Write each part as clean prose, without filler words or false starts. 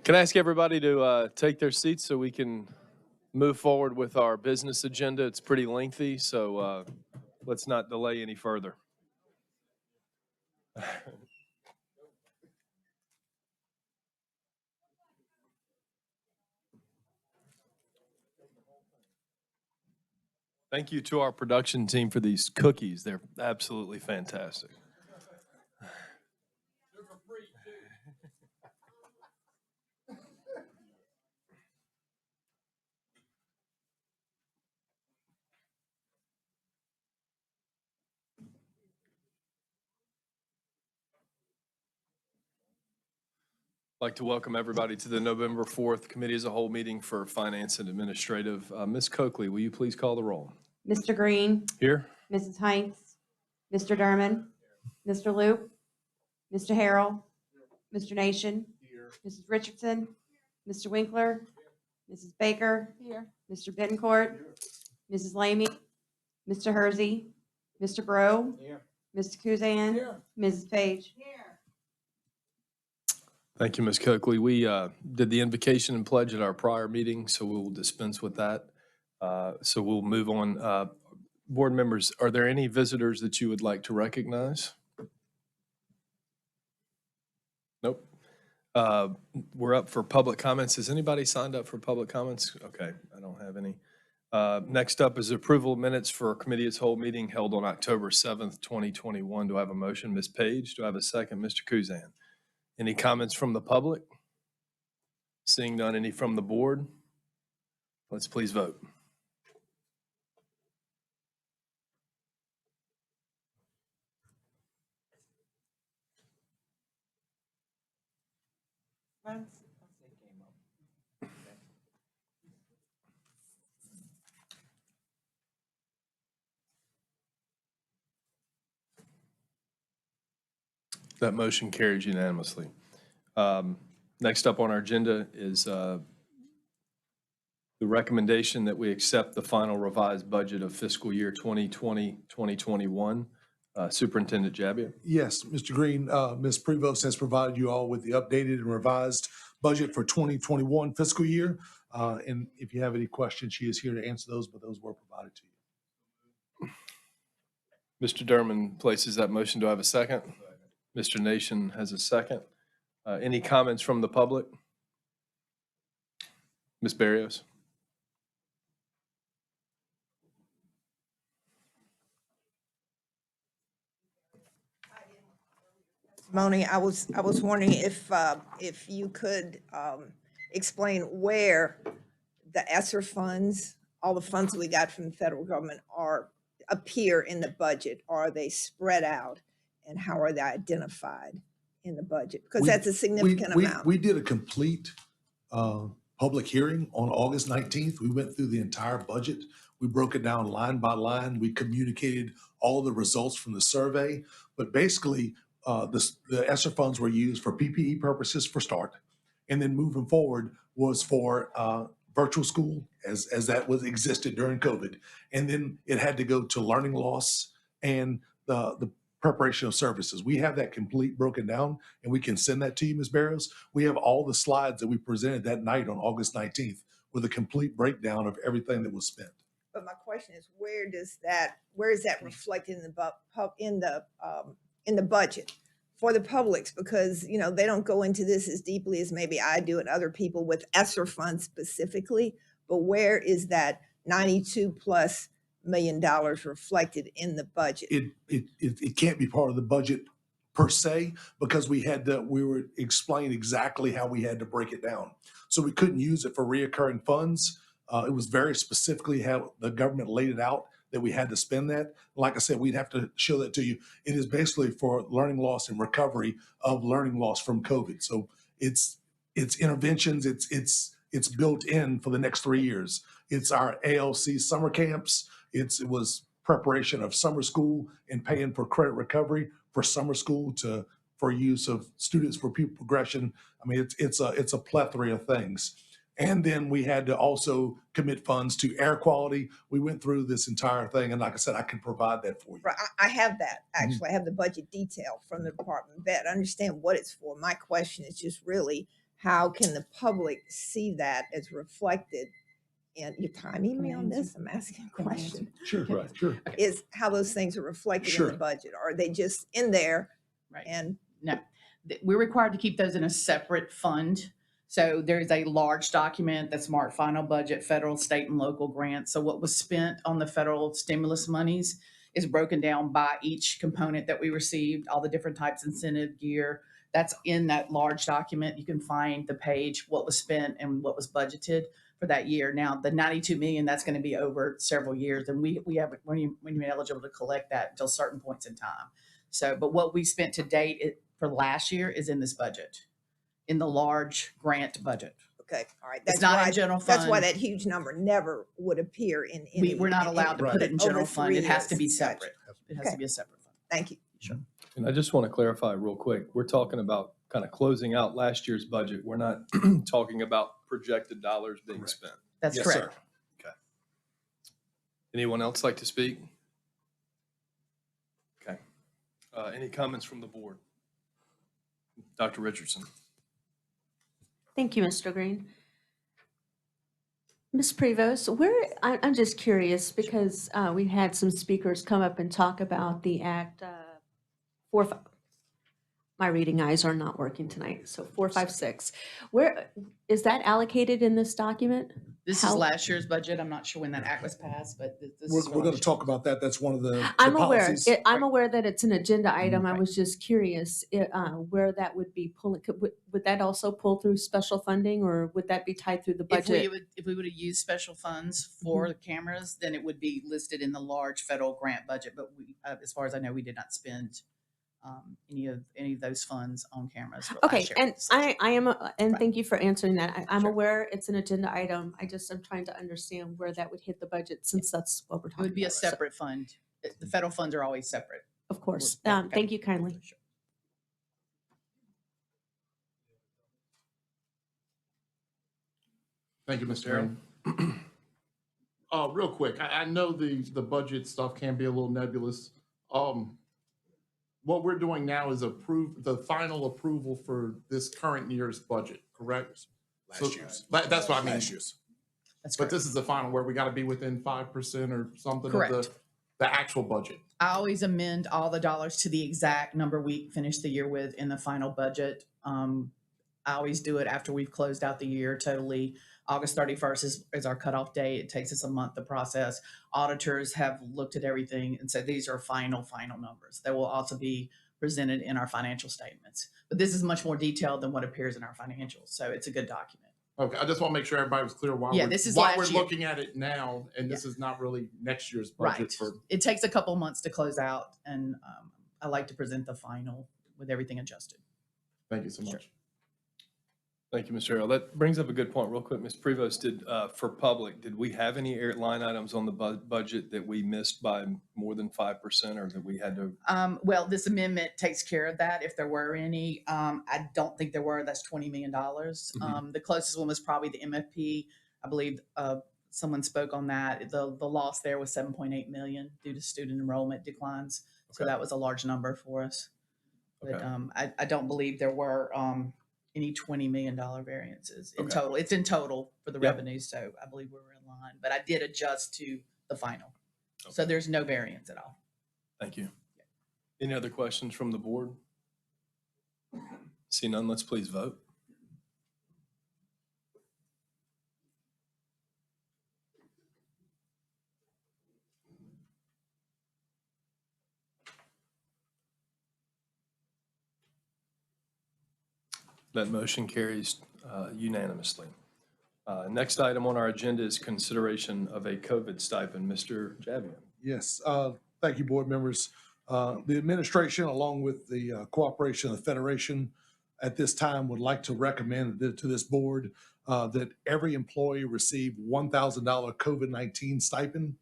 Can I ask everybody to take their seats so we can move forward with our business agenda? It's pretty lengthy, so let's not delay any further. Thank you to our production team for these cookies. They're absolutely fantastic. I'd like to welcome everybody to the November 4th Committee as a Whole meeting for Finance and Administrative. Ms. Coakley, will you please call the roll? Mr. Green, Here. Mrs. Heinz, Mr. Derman, Mr. Loop, Mr. Harrell, Mr. Nation, Mrs. Richardson, Mr. Winkler, Mrs. Baker, Mr. Bettencourt, Mrs. Lamy, Mr. Hersey, Mr. Bro, Mr. Kuzan, Mrs. Page. Thank you, Ms. Coakley. We did the invocation and pledge at our prior meeting, so we will dispense with that. So we'll move on. Board members, are there any visitors that you would like to recognize? Nope. We're up for public comments. Has anybody signed up for public comments? Okay, I don't have any. Next up is approval of minutes for a committee as whole meeting held on October 7th, 2021. Do I have a motion? Ms. Page, do I have a second? Mr. Kuzan? Any comments from the public? Seeing none, any from the board? Let's please vote. That motion carries unanimously. Next up on our agenda is the recommendation that we accept the final revised budget of fiscal year 2020-2021. Superintendent Jabbia. Yes, Mr. Green, Ms. Prevost has provided you all with the updated and revised budget for 2021 fiscal year. And if you have any questions, she is here to answer those, but those were provided to you. Mr. Derman places that motion. Do I have a second? Mr. Nation has a second. Any comments from the public? Ms. Barrios. Moni, I was wondering if you could explain where the ESSER funds, all the funds we got from the federal government appear in the budget. Are they spread out, and how are they identified in the budget? Because that's a significant amount. We did a complete public hearing on August 19th. We went through the entire budget. We broke it down line by line. We communicated all the results from the survey, but basically the ESSER funds were used for PPE purposes for start, and then moving forward was for virtual school as that was existed during COVID, and then it had to go to learning loss and the preparation of services. We have that complete broken down, and we can send that to you, Ms. Barrows. We have all the slides that we presented that night on August 19th with a complete breakdown of everything that was spent. But my question is, where is that reflected in the budget for the publics? Because, they don't go into this as deeply as maybe I do and other people with ESSER funds specifically, but where is that $92+ million reflected in the budget? It can't be part of the budget per se, because we were explained exactly how we had to break it down. So we couldn't use it for reoccurring funds. It was very specifically how the government laid it out that we had to spend that. Like I said, we'd have to show that to you. It is basically for learning loss and recovery of learning loss from COVID. So it's interventions. It's built in for the next 3 years. It's our ALC summer camps. It was preparation of summer school and paying for credit recovery for summer school for use of students for pupil progression. I mean, it's a plethora of things. And then we had to also commit funds to air quality. We went through this entire thing, and like I said, I can provide that for you. Right, I have that, actually. I have the budget detail from the Department of Ed. I understand what it's for. My question is just really, how can the public see that as reflected? And you're timing me on this? I'm asking a question. Sure, right, sure. Is how those things are reflected in the budget. Are they just in there? Right. And No, we're required to keep those in a separate fund. So there's a large document that's marked final budget, federal, state, and local grants. So what was spent on the federal stimulus monies is broken down by each component that we received, all the different types of incentive gear. That's in that large document. You can find the page, what was spent and what was budgeted for that year. Now, the 92 million, that's going to be over several years. And we have, when you're eligible to collect that until certain points in time. So, but what we spent to date for last year is in this budget, in the large grant budget. Okay, all right. It's not in general That's why fund. that huge number never would appear in any. We're not in allowed to any- put it in general over fund. It 3 has to be years. Gotcha. separate. It has Okay. to be a separate fund. Thank you. Sure. And I just want to clarify real quick, we're talking about kind of closing out last year's budget. We're not talking about projected dollars being Correct. spent. That's Yes, correct. sir. Okay. Anyone else like to speak? Okay. Any comments from the board? Dr. Richardson? Thank you, Mr. Green. Ms. Prevost, I'm just curious because we've had some speakers come up and talk about the Act 4, my reading eyes are not working tonight, so 456. Where, is that allocated in this document? This is How- last year's budget. I'm not sure when that act was passed, but this is. We're going to talk about that. That's one of the I'm aware, policies. I'm aware that it's an agenda item. I Right. was just curious where that would be pulling, would that also pull through special funding or would that be tied through the budget? If we would have used special funds for the cameras, then it would be listed in the large federal grant budget. But we, as far as I know, we did not spend any of those funds on cameras. For Okay, last year. and I am, and Right. thank you for answering that. I'm Sure. aware it's an agenda item. I'm trying to understand where that would hit the budget since that's what we're It talking about. would be a So, separate fund. The federal funds are always separate. Of course. Yeah, okay. Thank you kindly. Sure. Thank you, Mr. Aaron. Real quick, I know the budget stuff can be a little nebulous. What we're doing now is approve the final approval for this current year's budget, correct? So- Last year's. That's what I mean. Last year's. That's But correct. this is the final where we got to be within 5% or something of Correct. the actual budget. I always amend all the dollars to the exact number we finish the year with in the final budget. I always do it after we've closed out the year totally. August 31st is our cutoff date. It takes us a month to process. Auditors have looked at everything and said these are final numbers. They will also be presented in our financial statements. But this is much more detailed than what appears in our financials. So it's a good document. Okay, I just want to make sure everybody was clear why Yeah, we're, this is why last we're year. looking at it now, and this is not really next year's budget Right. for. It takes a couple months to close out, and I like to present the final with everything adjusted. Thank you so Sure. much. Thank you, Mr. Harrell. That brings up a good point. Real quick, Ms. Prevost, for public, did we have any line items on the budget that we missed by more than 5% or that we had to? Well, this amendment takes care of that if there were any. I don't think there were. That's $20 million. The closest one was probably the MFP. I believe someone spoke on that. The loss there was 7.8 million due to student enrollment declines. So Okay. that was a large number for us. But Okay. I don't believe there were any $20 million variances in Okay. total. It's in total for the Yep. revenues. So I believe we were in line, but I did adjust to the final. So there's no variance at all. Thank you. Any other questions from the board? See none, let's please vote. That motion carries unanimously. Next item on our agenda is consideration of a COVID stipend. Mr. Javier. Yes, thank you, board members. The administration, along with the cooperation of the Federation, at this time would like to recommend to this board that every employee receive $1,000 COVID-19 stipend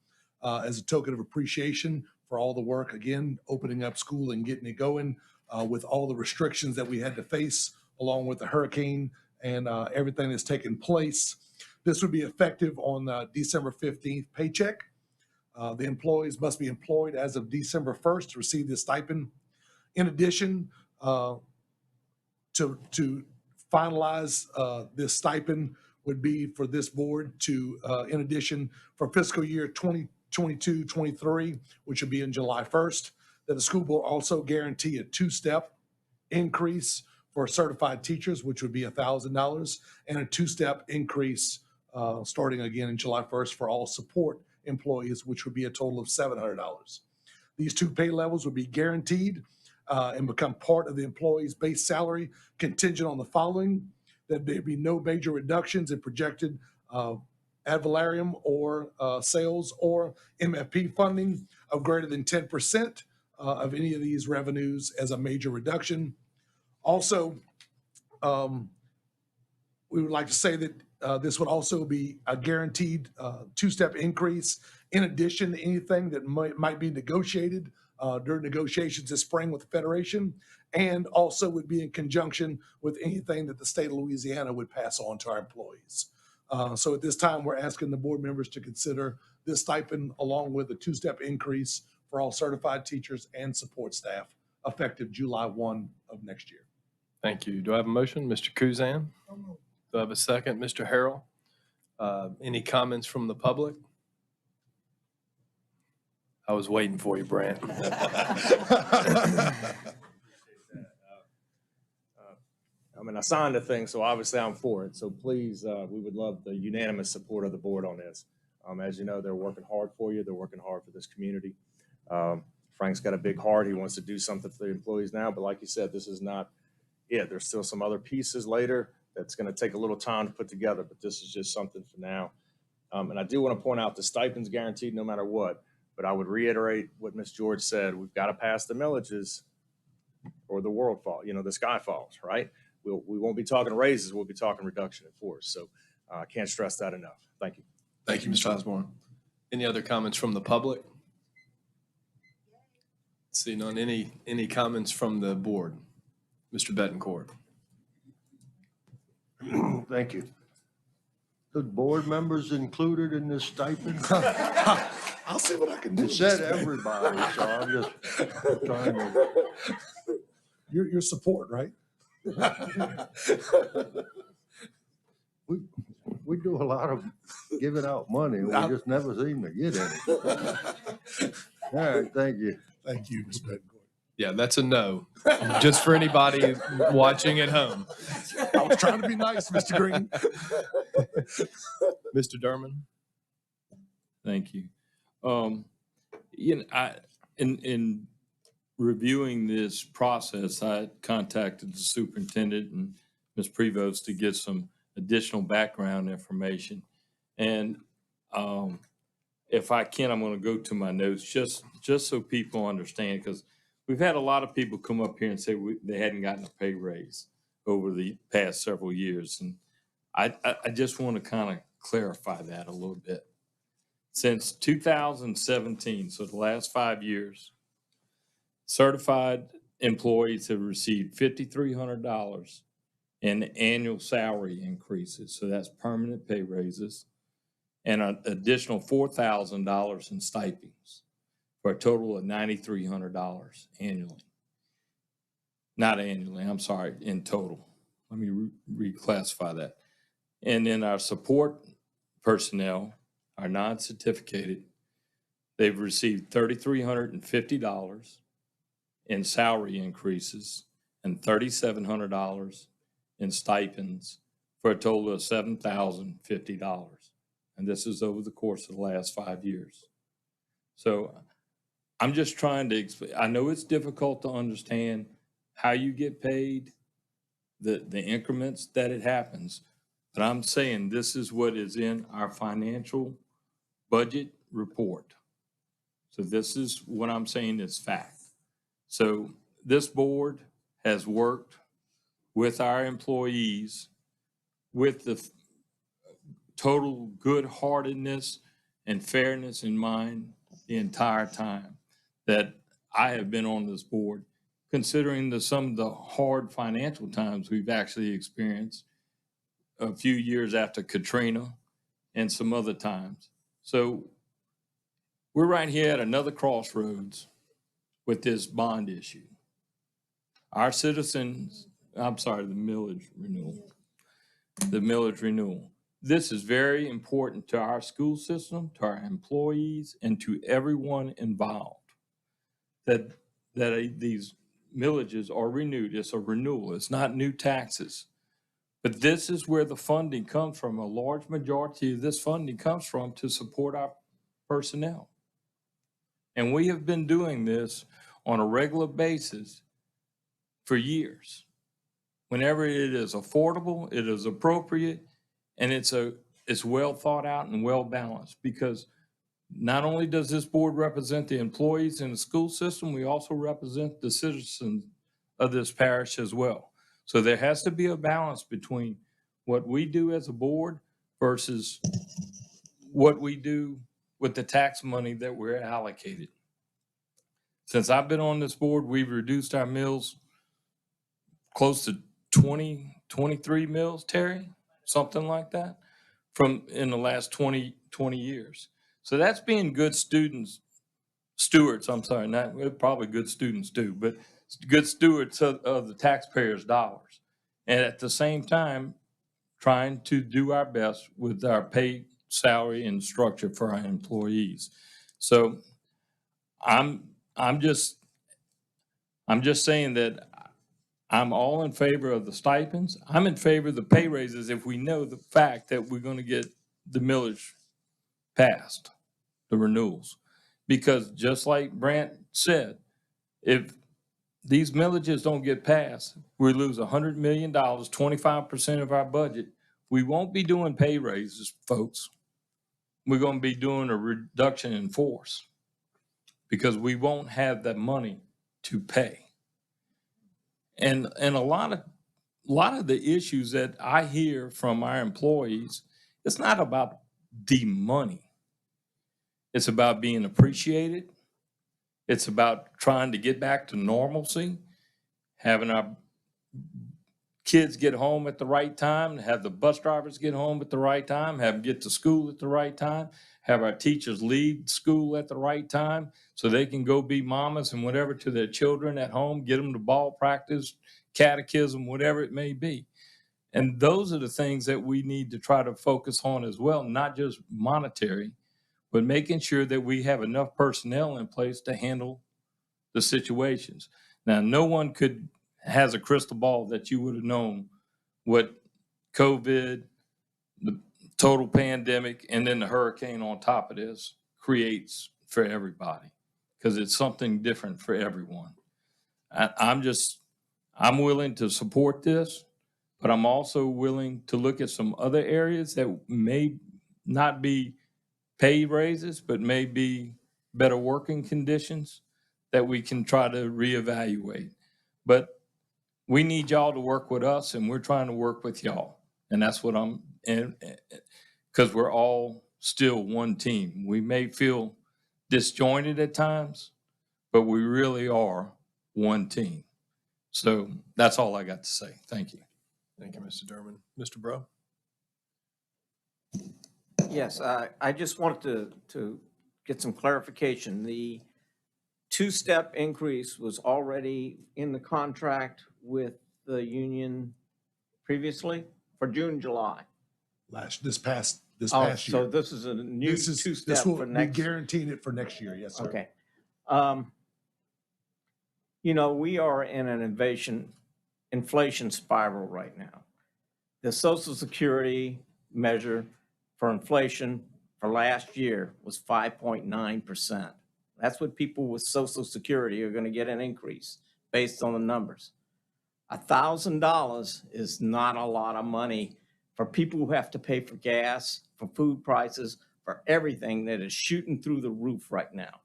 as a token of appreciation for all the work, again, opening up school and getting it going with all the restrictions that we had to face along with the hurricane and everything that's taken place. This would be effective on December 15th paycheck. The employees must be employed as of December 1st to receive this stipend. In addition, to finalize this stipend would be for this board to, in addition, for fiscal year 2022-23, which would be in July 1st, that the school board also guarantee a two-step increase for certified teachers, which would be $1,000, and a two-step increase starting again in July 1st for all support employees, which would be a total of $700. These two pay levels would be guaranteed and become part of the employee's base salary contingent on the following: that there be no major reductions in projected ad valorem or sales or MFP funding of greater than 10% of any of these revenues as a major reduction. Also, we would like to say that this would also be a guaranteed two-step increase in addition to anything that might be negotiated during negotiations this spring with the Federation, and also would be in conjunction with anything that the state of Louisiana would pass on to our employees. So at this time, we're asking the board members to consider this stipend along with a two-step increase for all certified teachers and support staff effective July 1 of next year. Thank you. Do I have a motion? Mr. Kuzan? Do I have a second? Mr. Harrell? Any comments from the public? I was waiting for you, Brant. I mean, I signed the thing, so obviously I'm for it. So please, we would love the unanimous support of the board on this. As you know, they're working hard for you. They're working hard for this community. Frank's got a big heart. He wants to do something for the employees now, but like you said, this is not it. There's still some other pieces later that's going to take a little time to put together, but this is just something for now. And I do want to point out the stipend's guaranteed no matter what, but I would reiterate what Ms. George said. We've got to pass the millages or the world fall, the sky falls, right? We won't be talking raises. We'll be talking reduction in force. So I can't stress that enough. Thank you. Thank you, Mr. Osborne. Any other comments from the public? See none. Any comments from the board? Mr. Betancourt. Thank you. The board members included in this stipend? I'll see what I can do. It said everybody, so I'm just trying to. Your support, right? We do a lot of giving out money. We just never seem to get any. All right, thank you. Thank you, Mr. Betancourt. Yeah, that's a no. Just for anybody watching at home. I was trying to be nice, Mr. Green. Mr. Derman? Thank you. In reviewing this process, I contacted the superintendent and Ms. Prevost to get some additional background information. And if I can, I'm going to go to my notes just so people understand, because we've had a lot of people come up here and say they hadn't gotten a pay raise over the past several years. And I just want to kind of clarify that a little bit. Since 2017, so the last 5 years, certified employees have received $5,300 in annual salary increases. So that's permanent pay raises, and an additional $4,000 in stipends for a total of $9,300 annually. Not annually, I'm sorry, in total. Let me reclassify that. And then our support personnel, our non-certificated, they've received $3,350 in salary increases and $3,700 in stipends for a total of $7,050. And this is over the course of the last 5 years. So I'm just trying to explain. I know it's difficult to understand how you get paid, the increments that it happens, but I'm saying this is what is in our financial budget report. So this is what I'm saying is fact. So this board has worked with our employees with the total good-heartedness and fairness in mind the entire time that I have been on this board, considering some of the hard financial times we've actually experienced a few years after Katrina and some other times. So we're right here at another crossroads with this bond issue. Our citizens, I'm sorry, the millage renewal. This is very important to our school system, to our employees, and to everyone involved, that these millages are renewed. It's a renewal. It's not new taxes. But this is where the funding comes from. A large majority of this funding comes from to support our personnel. And we have been doing this on a regular basis for years. Whenever it is affordable, it is appropriate, and it's well thought out and well balanced, because not only does this board represent the employees in the school system, we also represent the citizens of this parish as well. So there has to be a balance between what we do as a board versus what we do with the tax money that we're allocated. Since I've been on this board, we've reduced our mills close to 20, 23 mills, Terry, something like that, from in the last 20 years. So that's being good stewards, I'm sorry, not probably good students too, but good stewards of the taxpayers' dollars. And at the same time, trying to do our best with our pay, salary, and structure for our employees. So I'm just saying that I'm all in favor of the stipends. I'm in favor of the pay raises if we know the fact that we're going to get the millage passed, the renewals. Because just like Brant said, if these millages don't get passed, we lose $100 million, 25% of our budget. We won't be doing pay raises, folks. We're going to be doing a reduction in force because we won't have that money to pay. And a lot of the issues that I hear from our employees, it's not about the money. It's about being appreciated. It's about trying to get back to normalcy, having our kids get home at the right time, have the bus drivers get home at the right time, have them get to school at the right time, have our teachers leave school at the right time so they can go be mamas and whatever to their children at home, get them to ball practice, catechism, whatever it may be. And those are the things that we need to try to focus on as well, not just monetary, but making sure that we have enough personnel in place to handle the situations. Now, no one has a crystal ball that you would have known what COVID, the total pandemic, and then the hurricane on top of this creates for everybody, because it's something different for everyone. I'm willing to support this, but I'm also willing to look at some other areas that may not be pay raises, but may be better working conditions that we can try to reevaluate. But we need y'all to work with us, and we're trying to work with y'all. And that's what because we're all still one team. We may feel disjointed at times, but we really are one team. So that's all I got to say. Thank you. Thank you, Mr. Derman. Mr. Bro? Yes, I just wanted to get some clarification. The two-step increase was already in the contract with the union previously for June, July. This past So year. this is a new This two-step will for be next. guaranteeing it for next year. Yes, sir. Okay. You know, we are in an inflation spiral right now. The Social Security measure for inflation for last year was 5.9%. That's what people with Social Security are going to get an increase based on the numbers. $1,000 is not a lot of money for people who have to pay for gas, for food prices, for everything that is shooting through the roof right now.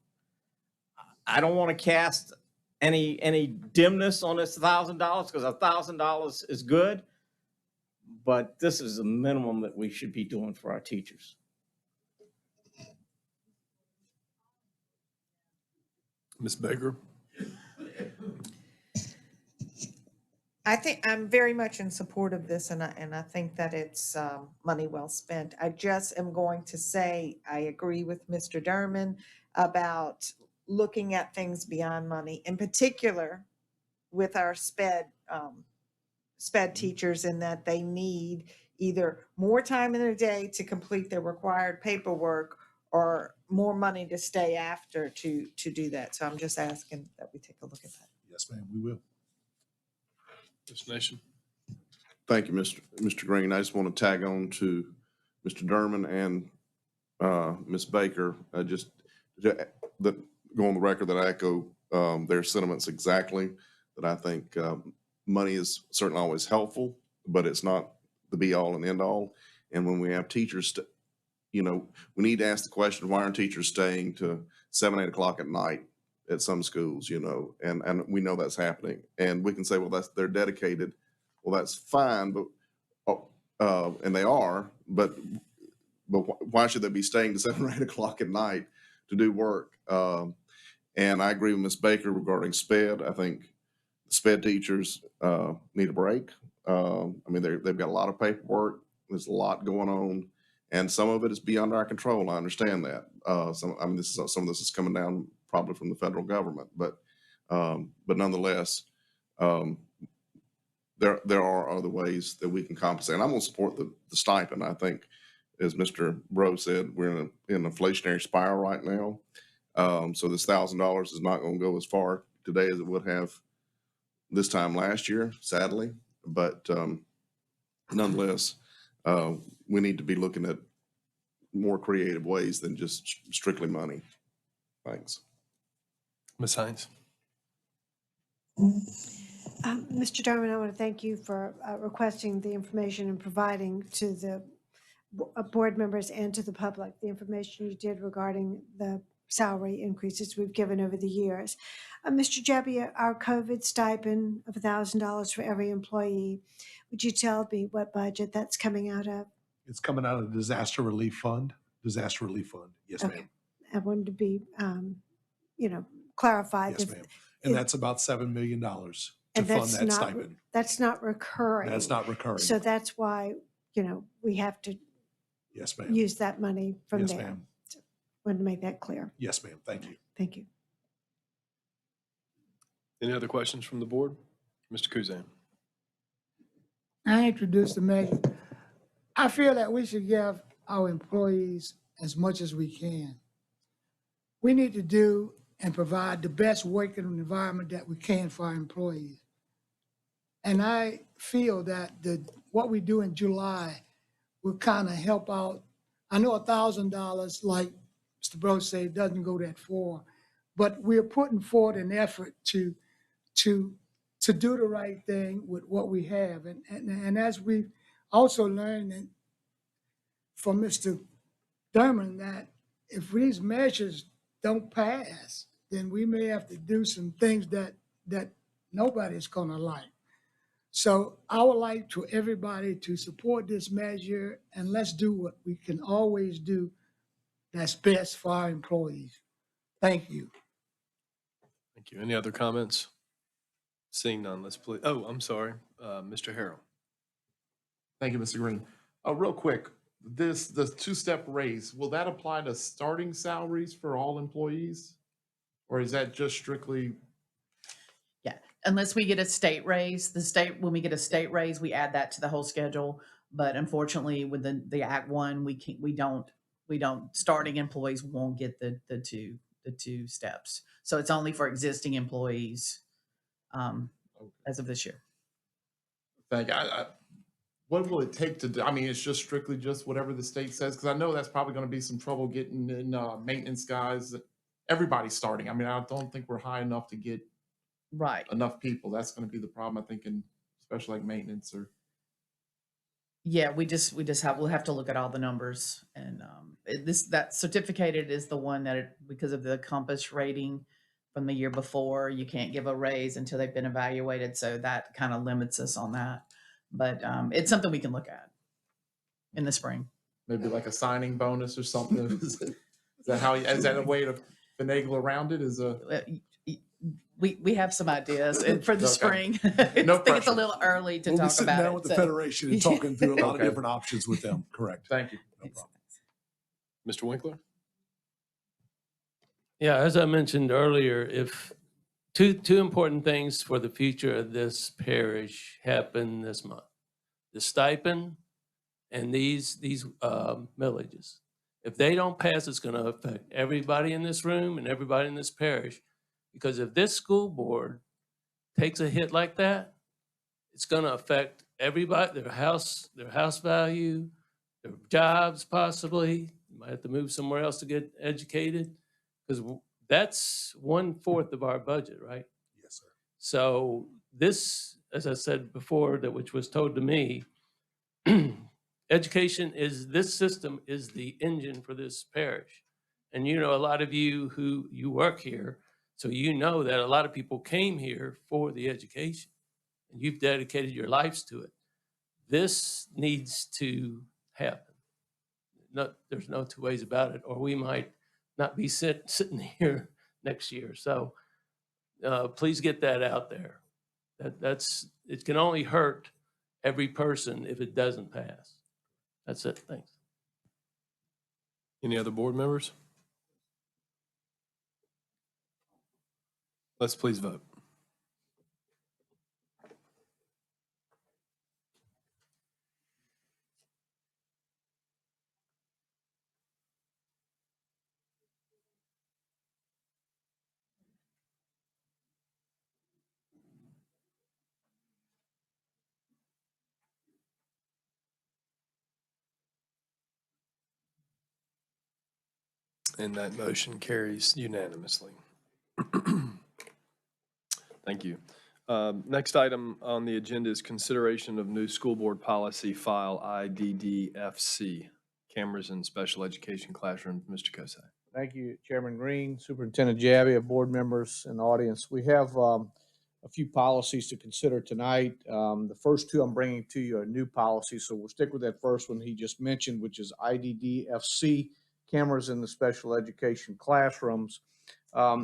I don't want to cast any dimness on this $1,000 because $1,000 is good, but this is the minimum that we should be doing for our teachers. Ms. Baker? I think I'm very much in support of this, and I think that it's money well spent. I just am going to say I agree with Mr. Derman about looking at things beyond money, in particular with our sped teachers, in that they need either more time in their day to complete their required paperwork or more money to stay after to do that. So I'm just asking that we take a look at that. Yes, ma'am, we will. Mr. Nation? Thank you, Mr. Green. I just want to tag on to Mr. Derman and Ms. Baker, just to go on the record that I echo their sentiments exactly, that I think money is certainly always helpful, but it's not the be all and end all. And when we have teachers, we need to ask the question, why aren't teachers staying to 7, 8 o'clock at night at some schools, and we know that's happening. And we can say, well, they're dedicated. Well, that's fine, but and they are, but why should they be staying to 7 or 8 o'clock at night to do work? And I agree with Ms. Baker regarding SPED. I think SPED teachers need a break. I mean, they've got a lot of paperwork. There's a lot going on, and some of it is beyond our control. I understand that. Some of this is coming down probably from the federal government, but nonetheless, there are other ways that we can compensate. And I'm going to support the stipend. I think, as Mr. Bro said, we're in an inflationary spiral right now. So this $1,000 is not going to go as far today as it would have this time last year, sadly. But nonetheless, we need to be looking at more creative ways than just strictly money. Thanks. Ms. Hines? Mr. Darman, I want to thank you for requesting the information and providing to the board members and to the public the information you did regarding the salary increases we've given over the years. Mr. Jebbia, our COVID stipend of $1,000 for every employee, would you tell me what budget that's coming out of? It's coming out of the disaster relief fund. Disaster relief fund. Yes, Okay. ma'am. I wanted to be, clarified. Yes, ma'am. And that's about $7 million to fund that stipend. That's not recurring. That's not recurring. So that's why, we have to Yes, ma'am. use that money from Yes, there. ma'am. Wanted to make that clear. Yes, ma'am. Thank you. Thank you. Any other questions from the board? Mr. Kuzan? I introduced the measure. I feel that we should give our employees as much as we can. We need to do and provide the best working environment that we can for our employees. And I feel that what we do in July will kind of help out. I know $1,000, like Mr. Bro said, doesn't go that far, but we're putting forward an effort to do the right thing with what we have. And as we also learned from Mr. Derman, that if these measures don't pass, then we may have to do some things that nobody's gonna like. So I would like to everybody to support this measure, and let's do what we can always do that's best for our employees. Thank you. Thank you. Any other comments? Seeing none, let's please, I'm sorry, Mr. Harrell. Thank you, Mr. Green. Real quick, the two-step raise, will that apply to starting salaries for all employees? Or is that just strictly? Yeah, unless we get a state raise, when we get a state raise, we add that to the whole schedule. But unfortunately, with the Act 1, we don't, starting employees won't get the two steps. So it's only for existing employees as of this year. Thank you. What will it take to do? I mean, it's just strictly just whatever the state says, because I know that's probably going to be some trouble getting in maintenance guys. Everybody's starting. I mean, I don't think we're high enough to get enough people. That's going to be the problem, I think, in especially like maintenance or. Yeah, we'll have to look at all the numbers, and that certificated is the one that because of the Compass rating from the year before, you can't give a raise until they've been evaluated. So that kind of limits us on that. But it's something we can look at in the spring. Maybe like a signing bonus or something. Is that a way to finagle around it? We have some ideas for the spring. No I think pressure. it's a little early to We'll be talk sitting about down it. with the Federation and talking through a lot of Okay. different options with them. Correct. Thank you. No problem. Mr. Winkler? Yeah, as I mentioned earlier, if two important things for the future of this parish happen this month: the stipend and these millages. If they don't pass, it's going to affect everybody in this room and everybody in this parish. Because if this school board takes a hit like that, it's going to affect everybody, their house value, their jobs possibly. You might have to move somewhere else to get educated, because that's 1/4 of our budget, right? Yes, sir. So this, as I said before, which was told to me, this system is the engine for this parish. And a lot of you work here, so you know that a lot of people came here for the education, and you've dedicated your lives to it. This needs to happen. No, there's no two ways about it, or we might not be sitting here next year. So please get that out there. It can only hurt every person if it doesn't pass. That's it. Thanks. Any other board members? Let's please vote. And that motion carries unanimously. Thank you. Next item on the agenda is consideration of new school board policy file IDDFC, cameras in special education classrooms. Mr. Kosai. Thank you, Chairman Green, Superintendent Jabbia, board members, and audience. We have a few policies to consider tonight. The first two I'm bringing to you are new policies, so we'll stick with that first one he just mentioned, which is IDDFC, cameras in the special education classrooms.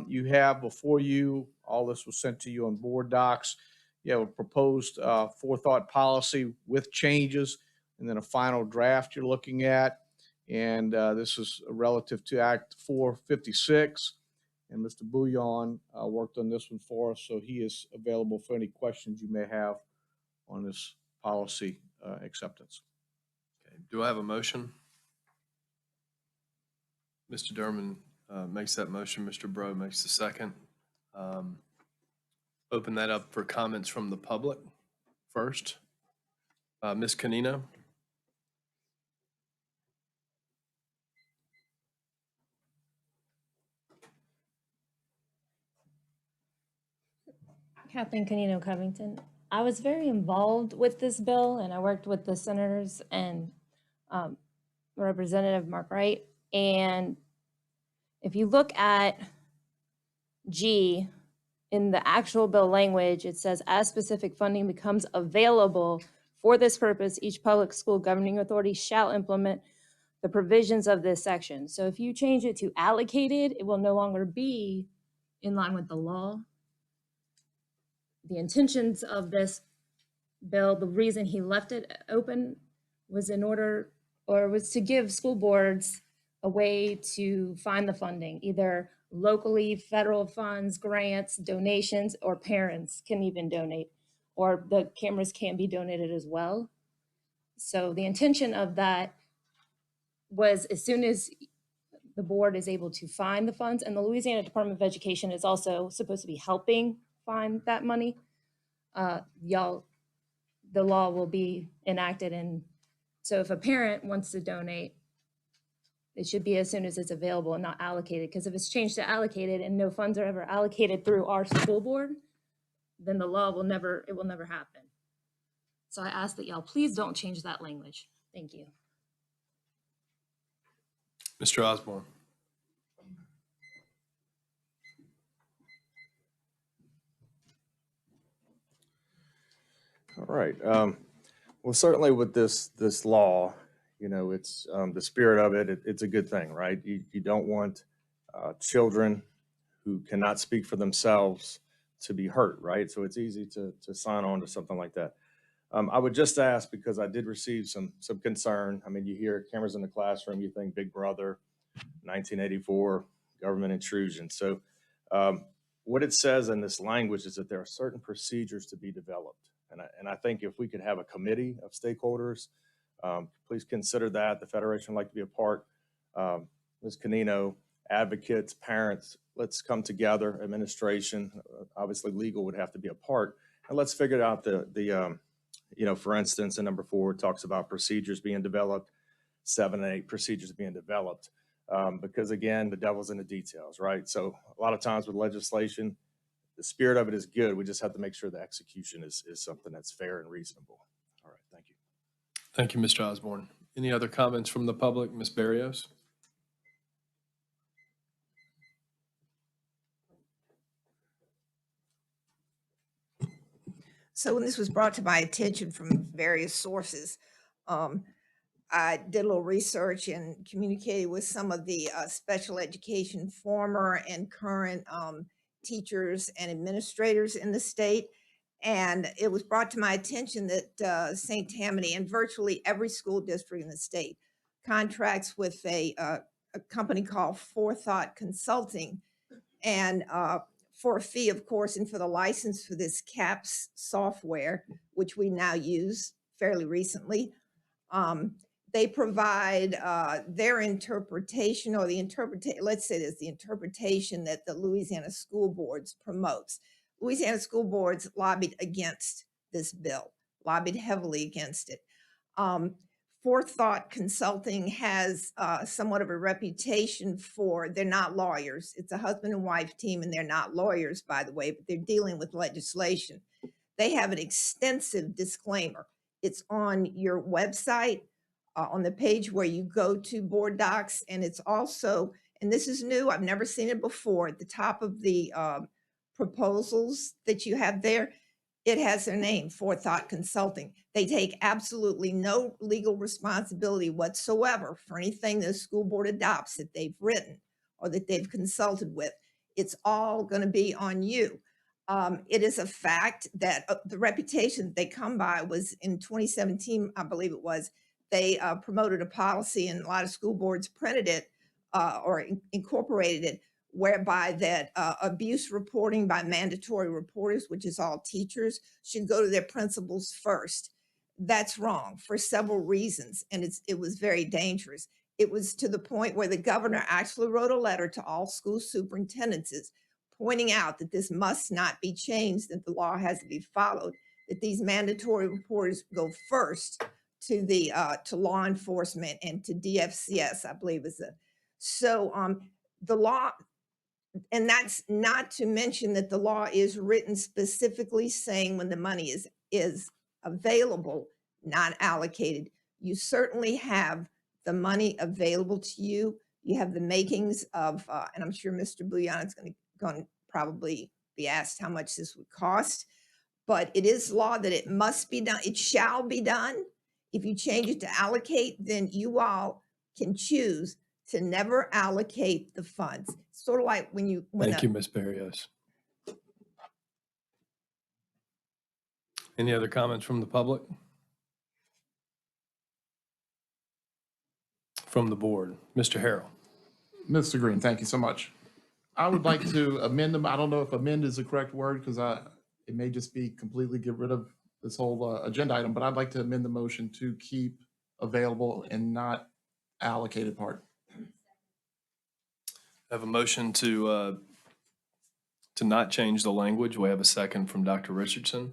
You have before you, all this was sent to you on board docs. You have a proposed forethought policy with changes, and then a final draft you're looking at. And this is relative to Act 456. And Mr. Bouillon worked on this one for us, so he is available for any questions you may have on this policy acceptance. Okay. Do I have a motion? Mr. Derman makes that motion. Mr. Bro makes the second. Open that up for comments from the public first. Ms. Canino. Kathleen Canino Covington. I was very involved with this bill, and I worked with the senators and Representative Mark Wright. And if you look at G, in the actual bill language, it says, as specific funding becomes available for this purpose, each public school governing authority shall implement the provisions of this section. So if you change it to allocated, it will no longer be in line with the law. The intentions of this bill, the reason he left it open was was to give school boards a way to find the funding, either locally, federal funds, grants, donations, or parents can even donate, or the cameras can be donated as well. So the intention of that was as soon as the board is able to find the funds, and the Louisiana Department of Education is also supposed to be helping find that money, the law will be enacted. And so if a parent wants to donate, it should be as soon as it's available and not allocated. Because if it's changed to allocated and no funds are ever allocated through our school board, then the law will never happen. So I ask that y'all please don't change that language. Thank you. Mr. Osborne. All right. Well, certainly with this law, you know, it's the spirit of it. It's a good thing, right? You don't want children who cannot speak for themselves to be hurt, right? So it's easy to sign on to something like that. I would just ask, because I did receive some concern. I mean, you hear cameras in the classroom, you think Big Brother, 1984, government intrusion. So what it says in this language is that there are certain procedures to be developed. And I think if we could have a committee of stakeholders, please consider that. The Federation would like to be a part. Ms. Canino, advocates, parents, let's come together. Administration, obviously legal would have to be a part. And let's figure out you know, for instance, in number 4, it talks about procedures being developed, 7 and 8 procedures being developed. Because again, the devil's in the details, right? So a lot of times with legislation, the spirit of it is good. We just have to make sure the execution is something that's fair and reasonable. All right, thank you. Thank you, Mr. Osborne. Any other comments from the public? Ms. Barrios? So when this was brought to my attention from various sources, I did a little research and communicated with some of the special education former and current teachers and administrators in the state. And it was brought to my attention that St. Tammany and virtually every school district in the state contracts with a company called Forethought Consulting. And for a fee, of course, and for the license for this CAPS software, which we now use fairly recently, they provide their interpretation or the interpretation, let's say this, the interpretation that the Louisiana School Boards promotes. Louisiana School Boards lobbied against this bill, lobbied heavily against it. Forethought Consulting has somewhat of a reputation for, they're not lawyers. It's a husband and wife team, and they're not lawyers, by the way, but they're dealing with legislation. They have an extensive disclaimer. It's on your website, on the page where you go to board docs, and it's also, and this is new, I've never seen it before, at the top of the proposals that you have there, it has their name, Forethought Consulting. They take absolutely no legal responsibility whatsoever for anything the school board adopts that they've written or that they've consulted with. It's all going to be on you. It is a fact that the reputation that they come by was in 2017, I believe it was, they promoted a policy, and a lot of school boards printed it or incorporated it, whereby that abuse reporting by mandatory reporters, which is all teachers, should go to their principals first. That's wrong for several reasons, and it was very dangerous. It was to the point where the governor actually wrote a letter to all school superintendents pointing out that this must not be changed, that the law has to be followed, that these mandatory reporters go first to the to law enforcement and to DFCS, I believe is it. So the law, and that's not to mention that the law is written specifically saying when the money is available, not allocated. You certainly have the money available to you. You have the makings of, and I'm sure Mr. Bouillon is going to probably be asked how much this would cost, but it is law that it must be done. It shall be done. If you change it to allocate, then you all can choose to never allocate the funds. Sort of like when you. Thank you, Ms. Barrios. Any other comments from the public? From the board, Mr. Harrell. Mr. Green, thank you so much. I would like to amend them. I don't know if amend is the correct word because it may just be completely get rid of this whole agenda item, but I'd like to amend the motion to keep available and not allocated part. I have a motion to not change the language. We have a second from Dr. Richardson.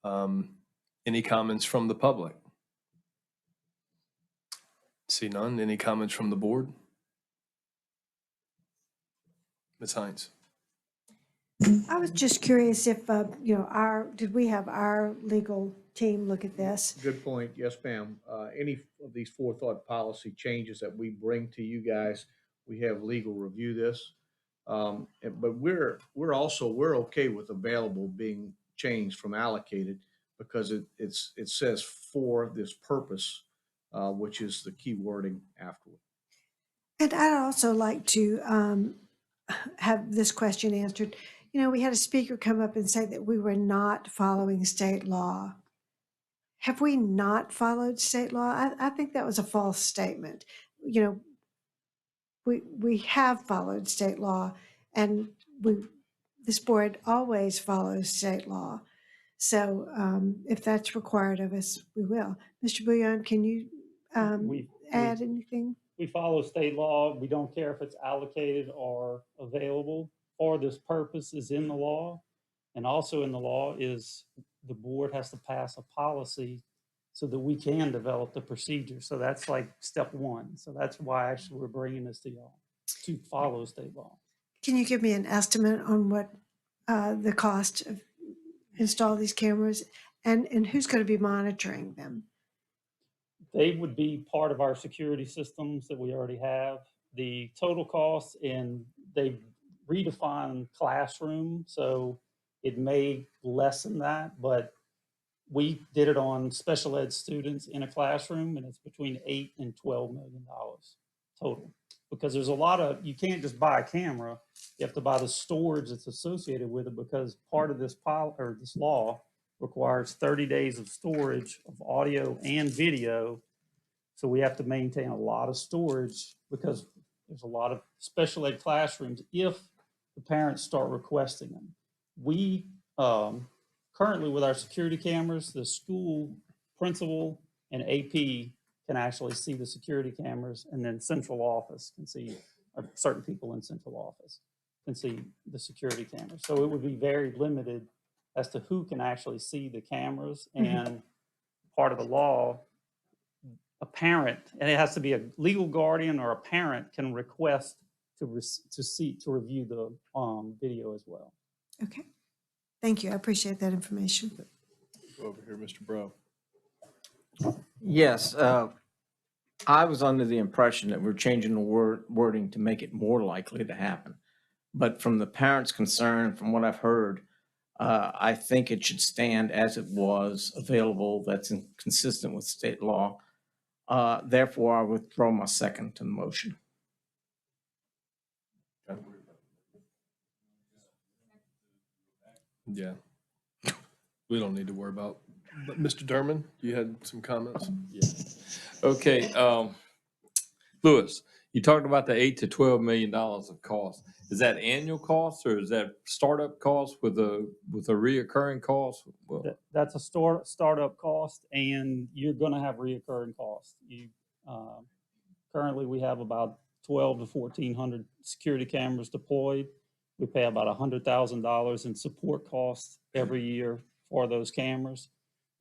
Any comments from the public? See none. Any comments from the board? Ms. Hines. I was just curious if, did we have our legal team look at this? Good point. Yes, ma'am. Any of these forethought policy changes that we bring to you guys, we have legal review this. But we're okay with available being changed from allocated because it says for this purpose, which is the key wording afterward. And I'd also like to have this question answered. We had a speaker come up and say that we were not following state law. Have we not followed state law? I think that was a false statement. We have followed state law, and this board always follows state law. So if that's required of us, we will. Mr. Bouillon, can you add anything? We follow state law. We don't care if it's allocated or available for this purpose is in the law. And also in the law is the board has to pass a policy so that we can develop the procedure. So that's like step one. So that's why actually we're bringing this to y'all, to follow state law. Can you give me an estimate on what the cost of install these cameras and who's going to be monitoring them? They would be part of our security systems that we already have. The total cost, and they redefine classroom, so it may lessen that, but we did it on special ed students in a classroom, and it's between $8 and $12 million total. Because there's a lot of, you can't just buy a camera, you have to buy the storage that's associated with it, because part of this this law requires 30 days of storage of audio and video. So we have to maintain a lot of storage because there's a lot of special ed classrooms if the parents start requesting them. We currently, with our security cameras, the school principal and AP can actually see the security cameras, and then central office can see, or certain people in central office can see the security cameras. So it would be very limited as to who can actually see the cameras. And part of the law, a parent, and it has to be a legal guardian or a parent, can request to review the video as well. Okay. Thank you. I appreciate that information. Go over here, Mr. Bro. Yes, I was under the impression that we're changing the wording to make it more likely to happen. But from the parents' concern, from what I've heard, I think it should stand as it was available. That's consistent with state law. Therefore, I withdraw my second to the motion. Yeah. We don't need to worry about, but Mr. Derman, you had some comments? Yeah. Okay, Louis, you talked about the $8 to $12 million of cost. Is that annual cost, or is that startup cost with a reoccurring cost? Well, That's a startup cost, and you're going to have reoccurring costs. Currently, we have about 1,200 to 1,400 security cameras deployed. We pay about $100,000 in support costs every year for those cameras.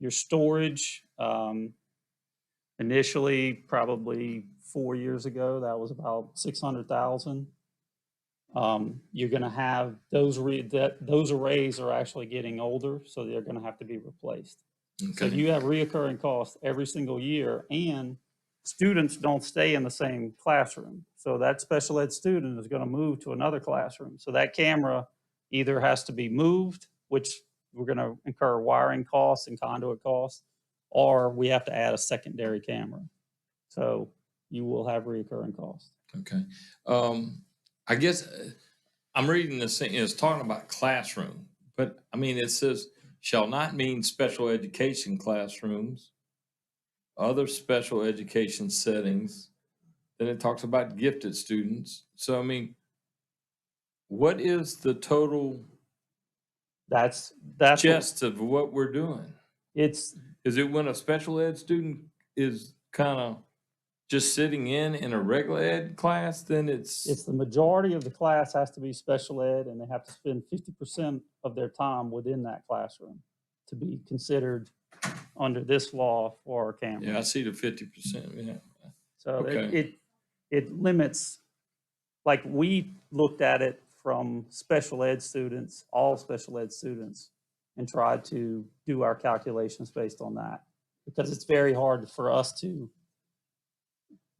Your storage, initially, probably 4 years ago, that was about $600,000. You're going to have those arrays are actually getting older, so they're going to have to be replaced. Okay. So you have reoccurring costs every single year, and students don't stay in the same classroom. So that special ed student is going to move to another classroom. So that camera either has to be moved, which we're going to incur wiring costs and conduit costs, or we have to add a secondary camera. So you will have reoccurring costs. Okay. I guess I'm reading this thing, it's talking about classroom, but I mean, it says shall not mean special education classrooms, other special education settings. Then it talks about gifted students. So, I mean, what is the total That's gist of what we're doing? Is it when a special ed student is kind of just sitting in a regular ed class, then it's the majority of the class has to be special ed, and they have to spend 50% of their time within that classroom to be considered under this law for a camera. Yeah, I see the 50%. Yeah. So Okay. it limits, like we looked at it from special ed students, all special ed students, and tried to do our calculations based on that, because it's very hard for us to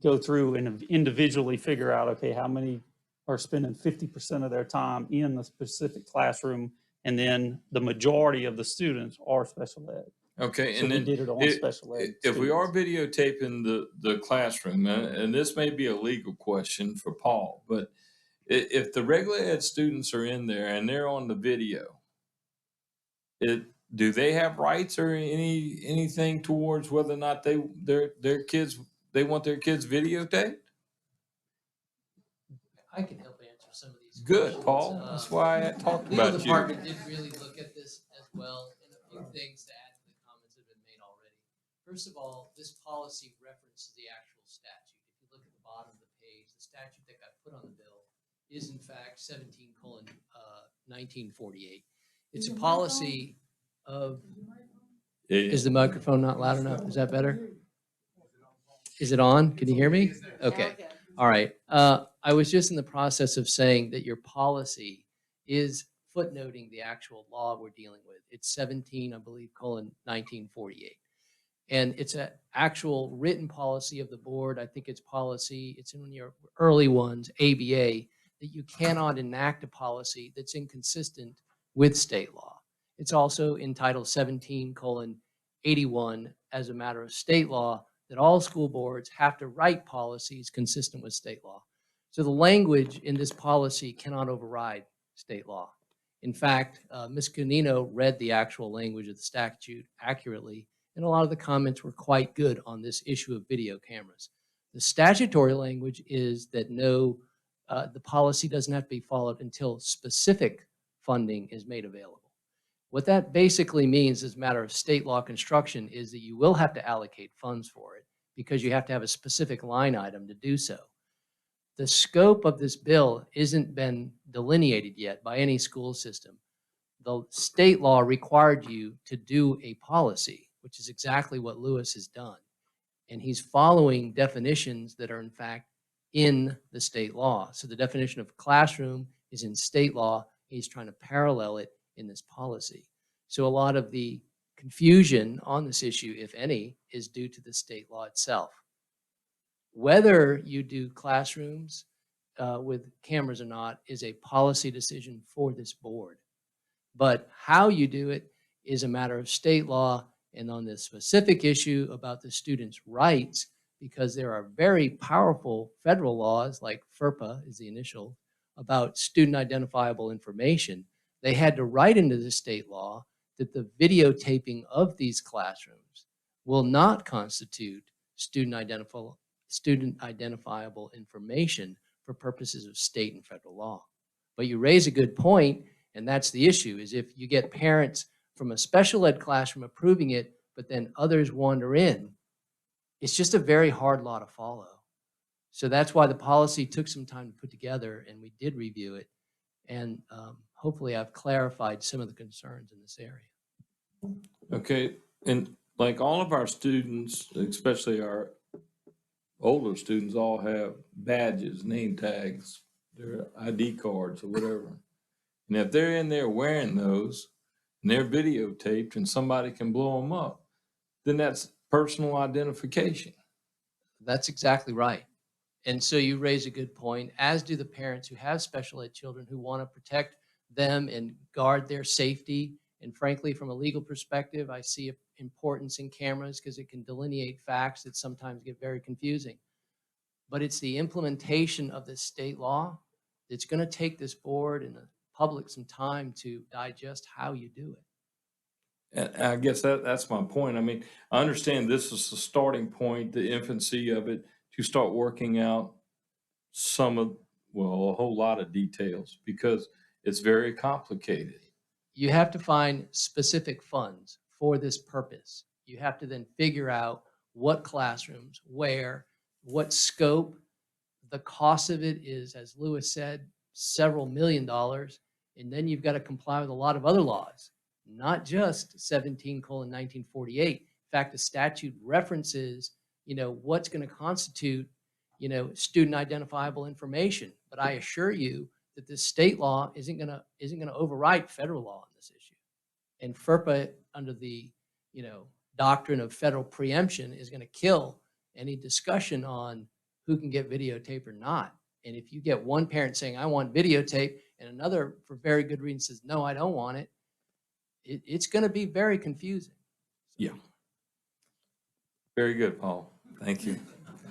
go through and individually figure out, okay, how many are spending 50% of their time in a specific classroom, and then the majority of the students are special ed. Okay, So and we then did it on special ed if we are students. videotaping the classroom, and this may be a legal question for Paul, but if the regular ed students are in there and they're on the video, do they have rights or anything towards whether or not they want their kids videotaped? I can help answer some of these Good, questions. Paul. That's why I talked Legal about you. department did really look at this as well, and a few things to add to the comments that have been made already. First of all, this policy references the actual statute. If you look at the bottom of the page, the statute that got put on the bill is in fact 17:1948. It's a policy of. Is the microphone not loud enough? Is that better? Is it on? Can you hear me? Okay. All right. I was just in the process of saying that your policy is footnoting the actual law we're dealing with. It's 17, I believe, :1948. And it's an actual written policy of the board. I think it's policy, it's in your early ones, ABA, that you cannot enact a policy that's inconsistent with state law. It's also in Title 17:8 81 as a matter of state law that all school boards have to write policies consistent with state law. So the language in this policy cannot override state law. In fact, Ms. Canino read the actual language of the statute accurately, and a lot of the comments were quite good on this issue of video cameras. The statutory language is that the policy doesn't have to be followed until specific funding is made available. What that basically means as a matter of state law construction is that you will have to allocate funds for it because you have to have a specific line item to do so. The scope of this bill isn't been delineated yet by any school system. The state law required you to do a policy, which is exactly what Lewis has done. And he's following definitions that are in fact in the state law. So the definition of classroom is in state law. He's trying to parallel it in this policy. So a lot of the confusion on this issue, if any, is due to the state law itself. Whether you do classrooms with cameras or not is a policy decision for this board. But how you do it is a matter of state law. And on this specific issue about the students' rights, because there are very powerful federal laws, like FERPA is the initial, about student identifiable information, they had to write into the state law that the videotaping of these classrooms will not constitute student identifiable information for purposes of state and federal law. But you raise a good point, and that's the issue, is if you get parents from a special ed classroom approving it, but then others wander in, it's just a very hard law to follow. So that's why the policy took some time to put together, and we did review it. And hopefully I've clarified some of the concerns in this area. Okay, and like all of our students, especially our older students, all have badges, name tags, their ID cards or whatever. And if they're in there wearing those and they're videotaped and somebody can blow them up, then that's personal identification. That's exactly right. And so you raise a good point, as do the parents who have special ed children who want to protect them and guard their safety. And frankly, from a legal perspective, I see importance in cameras because it can delineate facts that sometimes get very confusing. But it's the implementation of this state law that's going to take this board and the public some time to digest how you do it. And I guess that's my point. I mean, I understand this is the starting point, the infancy of it, to start working out some of, well, a whole lot of details because it's very complicated. You have to find specific funds for this purpose. You have to then figure out what classrooms, where, what scope. The cost of it is, as Lewis said, several $1 million. And then you've got to comply with a lot of other laws, not just 17:1948. In fact, the statute references, what's going to constitute, student identifiable information. But I assure you that the state law isn't going to override federal law on this issue. And FERPA, under the, doctrine of federal preemption, is going to kill any discussion on who can get videotape or not. And if you get one parent saying, I want videotape, and another, for very good reason, says, no, I don't want it, it's going to be very confusing. Yeah. Very good, Paul. Thank you.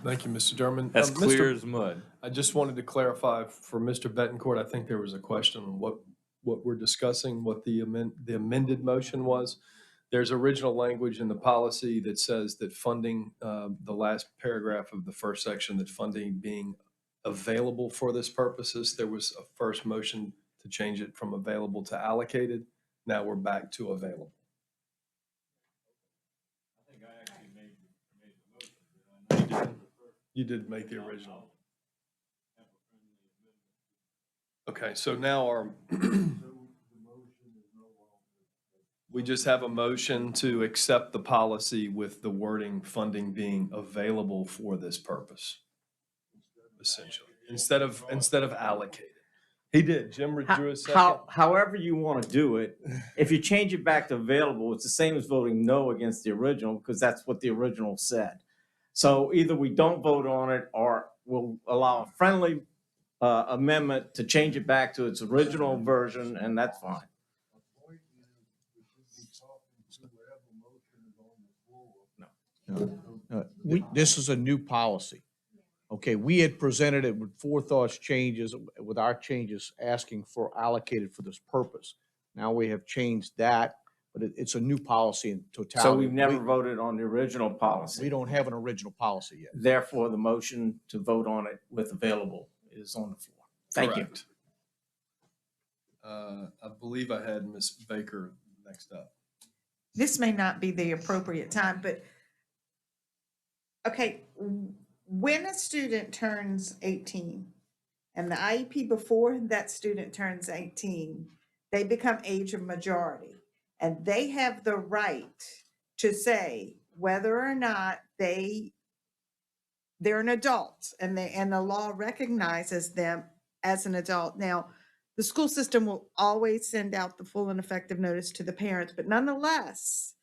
Thank you, Mr. Derman. That's clear as mud. I just wanted to clarify for Mr. Betancourt, I think there was a question on what we're discussing, what the amended motion was. There's original language in the policy that says that funding, the last paragraph of the first section, that funding being available for this purposes. There was a first motion to change it from available to allocated. Now we're back to available. I think I actually made the motion. You did make the original. Okay, so now we just have a motion to accept the policy with the wording funding being available for this purpose, essentially, instead of allocated. He did. Jim withdrew a second. However you want to do it, if you change it back to available, it's the same as voting no against the original because that's what the original said. So either we don't vote on it or we'll allow a friendly amendment to change it back to its original version, and that's fine. This is a new policy. Okay, we had presented it with forethought's changes, with our changes asking for allocated for this purpose. Now we have changed that, but it's a new policy in totality. So we've never voted on the original policy. We don't have an original policy yet. Therefore, the motion to vote on it with available is on the floor. Thank you. Correct. I believe I had Ms. Baker next up. This may not be the appropriate time, but, okay, when a student turns 18 and the IEP before that student turns 18, they become age of majority. And they have the right to say whether or not they're an adult, and the law recognizes them as an adult. Now, the school system will always send out the full and effective notice to the parents, but nonetheless,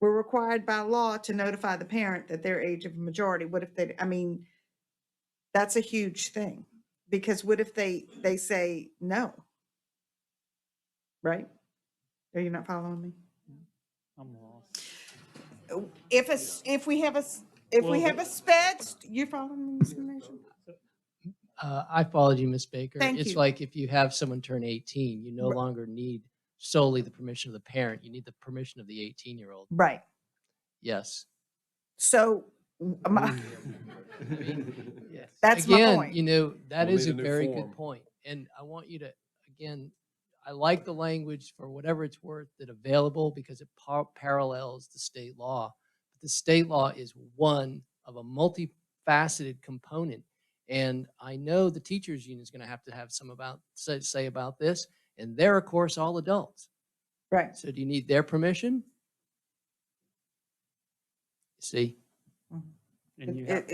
we're required by law to notify the parent that they're age of majority. What if that's a huge thing, because what if they say no? Right? Are you not following me? I'm lost. If we have a sped, you following me, Mr. Nation? I followed you, Ms. Baker. Thank It's you. like if you have someone turn 18, you no longer need solely the permission of the parent. You need the permission of the 18-year-old. Right. Yes. So, Yes. that's my Again, point. you know, that We'll is need a a new very form. good point. And I want you to, again, I like the language for whatever it's worth that available because it parallels the state law. But the state law is one of a multifaceted component. And I know the teachers union is going to have some say about this. And they're, of course, all adults. Right. So do you need their permission? See? And you have,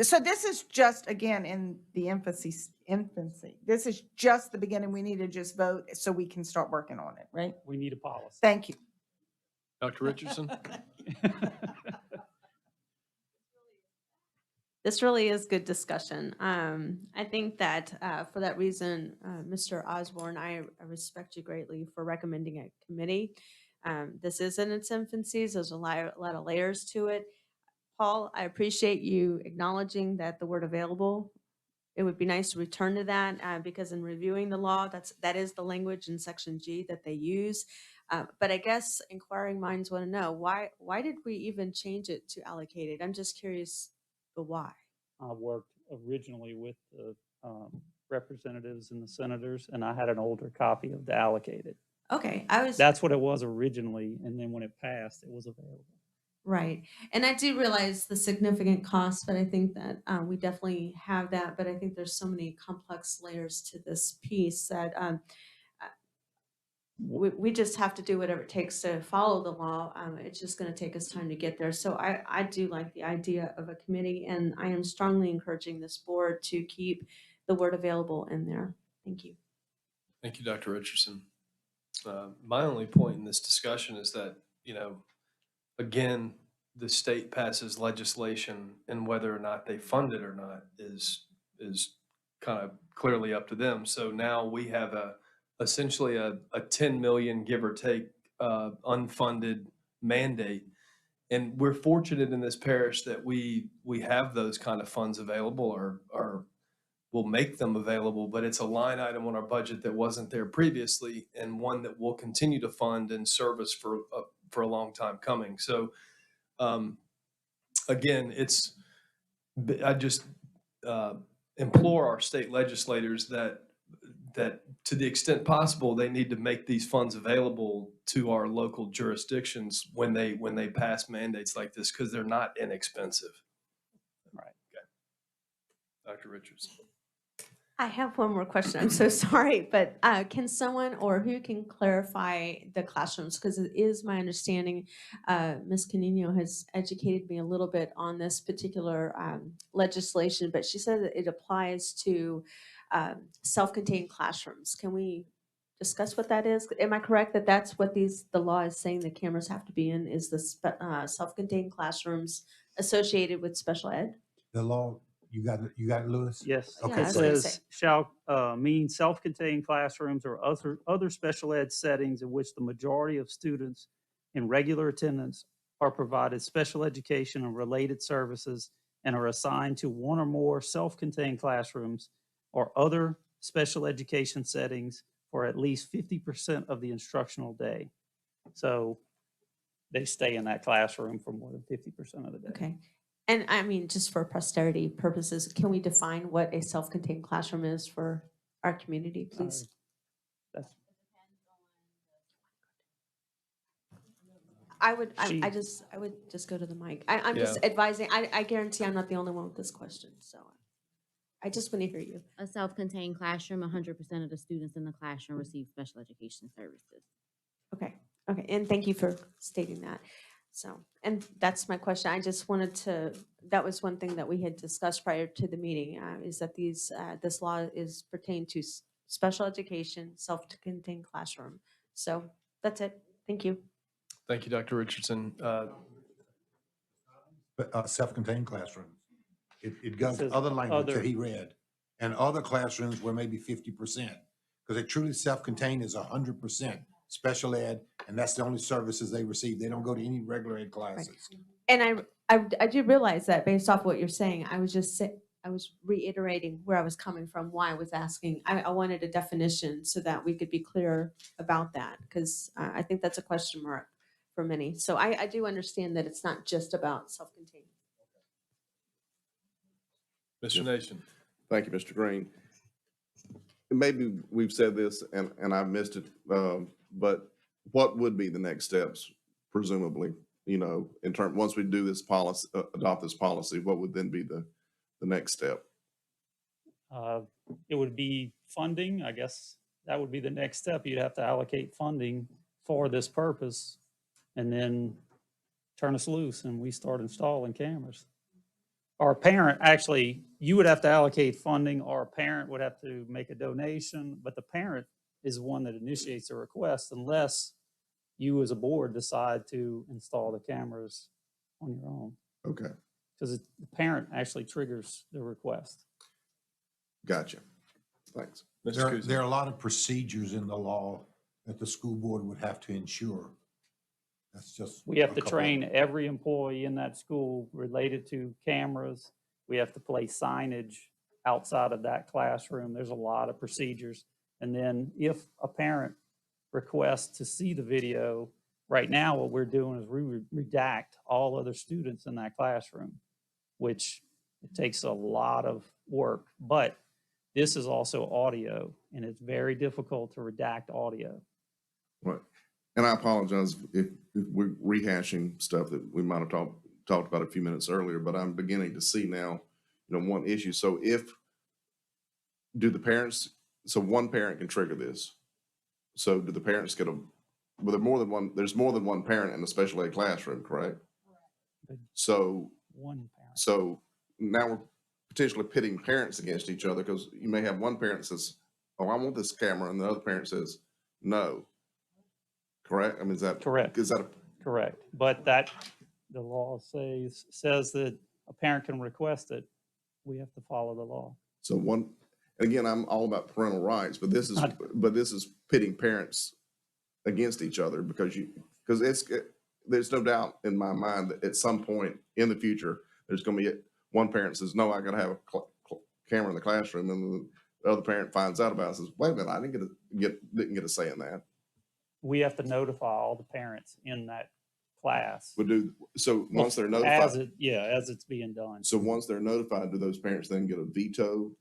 So this is just, again, in the infancy. This is just the beginning. We need to just vote so we can start working on it, right? we need a policy. Thank you. Dr. Richardson? This really is good discussion. I think that for that reason, Mr. Osborne, I respect you greatly for recommending a committee. This is in its infancy. There's a lot of layers to it. Paul, I appreciate you acknowledging that the word available, it would be nice to return to that because in reviewing the law, that is the language in section G that they use. But I guess inquiring minds want to know, why did we even change it to allocated? I'm just curious the why. I worked originally with the representatives and the senators, and I had an older copy of the allocated. Okay, That's what it was originally, and then when it passed, it was available. Right. And I do realize the significant cost, but I think that we definitely have that. But I think there's so many complex layers to this piece that we just have to do whatever it takes to follow the law. It's just going to take us time to get there. So I do like the idea of a committee, and I am strongly encouraging this board to keep the word available in there. Thank you. Thank you, Dr. Richardson. My only point in this discussion is that, again, the state passes legislation, and whether or not they fund it or not is kind of clearly up to them. So now we have essentially a 10 million, give or take, unfunded mandate. And we're fortunate in this parish that we have those kind of funds available, or we'll make them available, but it's a line item on our budget that wasn't there previously, and one that we'll continue to fund and service for a long time coming. So again, I just implore our state legislators that to the extent possible, they need to make these funds available to our local jurisdictions when they pass mandates like this, because they're not inexpensive. Right. Okay. Dr. Richardson. I have one more question. I'm so sorry, but can someone or who can clarify the classrooms? Because it is my understanding, Ms. Canino has educated me a little bit on this particular legislation, but she said that it applies to self-contained classrooms. Can we discuss what that is? Am I correct that that's what the law is saying the cameras have to be in, is the self-contained classrooms associated with special ed? The law You got it, Louis? Yes. Okay, It go ahead. says, shall mean self-contained classrooms or other special ed settings in which the majority of students in regular attendance are provided special education and related services and are assigned to one or more self-contained classrooms or other special education settings for at least 50% of the instructional day. So they stay in that classroom for more than 50% of the day. Okay. And I mean, just for posterity purposes, can we define what a self-contained classroom is for our community, please? That's I would just go to the mic. I'm just Yeah. advising, I guarantee I'm not the only one with this question, so I just want to hear you. A self-contained classroom, 100% of the students in the classroom receive special education services. Okay, okay, and thank you for stating that. So, and that's my question. I just wanted to, that was one thing that we had discussed prior to the meeting, is that this law is pertained to special education, self-contained classroom. So that's it. Thank you. Thank you, Dr. Richardson. Self-contained classrooms. It goes says other language that other. he read, and other classrooms where maybe 50%. Because they truly self-contained is 100% special ed, and that's the only services they receive. They don't go to any regular ed classes. And I do realize that based off what you're saying, I was reiterating where I was coming from, why I was asking. I wanted a definition so that we could be clear about that, because I think that's a question mark for many. So I do understand that it's not just about self-contained. Mr. Nation. Thank you, Mr. Green. Maybe we've said this and I missed it, but what would be the next steps, presumably, in term, once we do this policy, adopt this policy, what would then be the next step? It would be funding. I guess that would be the next step. You'd have to allocate funding for this purpose and then turn us loose and we start installing cameras. Our parent, actually, you would have to allocate funding, or a parent would have to make a donation, but the parent is the one that initiates the request unless you as a board decide to install the cameras on your own. Okay. Because the parent actually triggers the request. Gotcha. Thanks. There are a lot of procedures in the law that the school board would have to ensure. That's just. We have a to couple of train them. every employee in that school related to cameras. We have to place signage outside of that classroom. There's a lot of procedures. And then if a parent requests to see the video, right now what we're doing is we redact all other students in that classroom, which it takes a lot of work. But this is also audio, and it's very difficult to redact audio. Right. And I apologize if we're rehashing stuff that we might have talked about a few minutes earlier, but I'm beginning to see now, one issue. So so one parent can trigger this. So do the parents get there's more than one parent in a special ed classroom, correct? So, One parent. so now we're potentially pitting parents against each other, because you may have one parent says, oh, I want this camera, and the other parent says, no. Correct? I mean, is that correct? Correct. But the law says that a parent can request it. We have to follow the law. So again, I'm all about parental rights, but this is pitting parents against each other, because there's no doubt in my mind that at some point in the future, there's going to be one parent says, no, I got to have a camera in the classroom, and the other parent finds out about it and says, wait a minute, I didn't get a say in that. We have to notify all the parents in that class. Once they're notified. As it's being done. So once they're notified, do those parents then get a veto?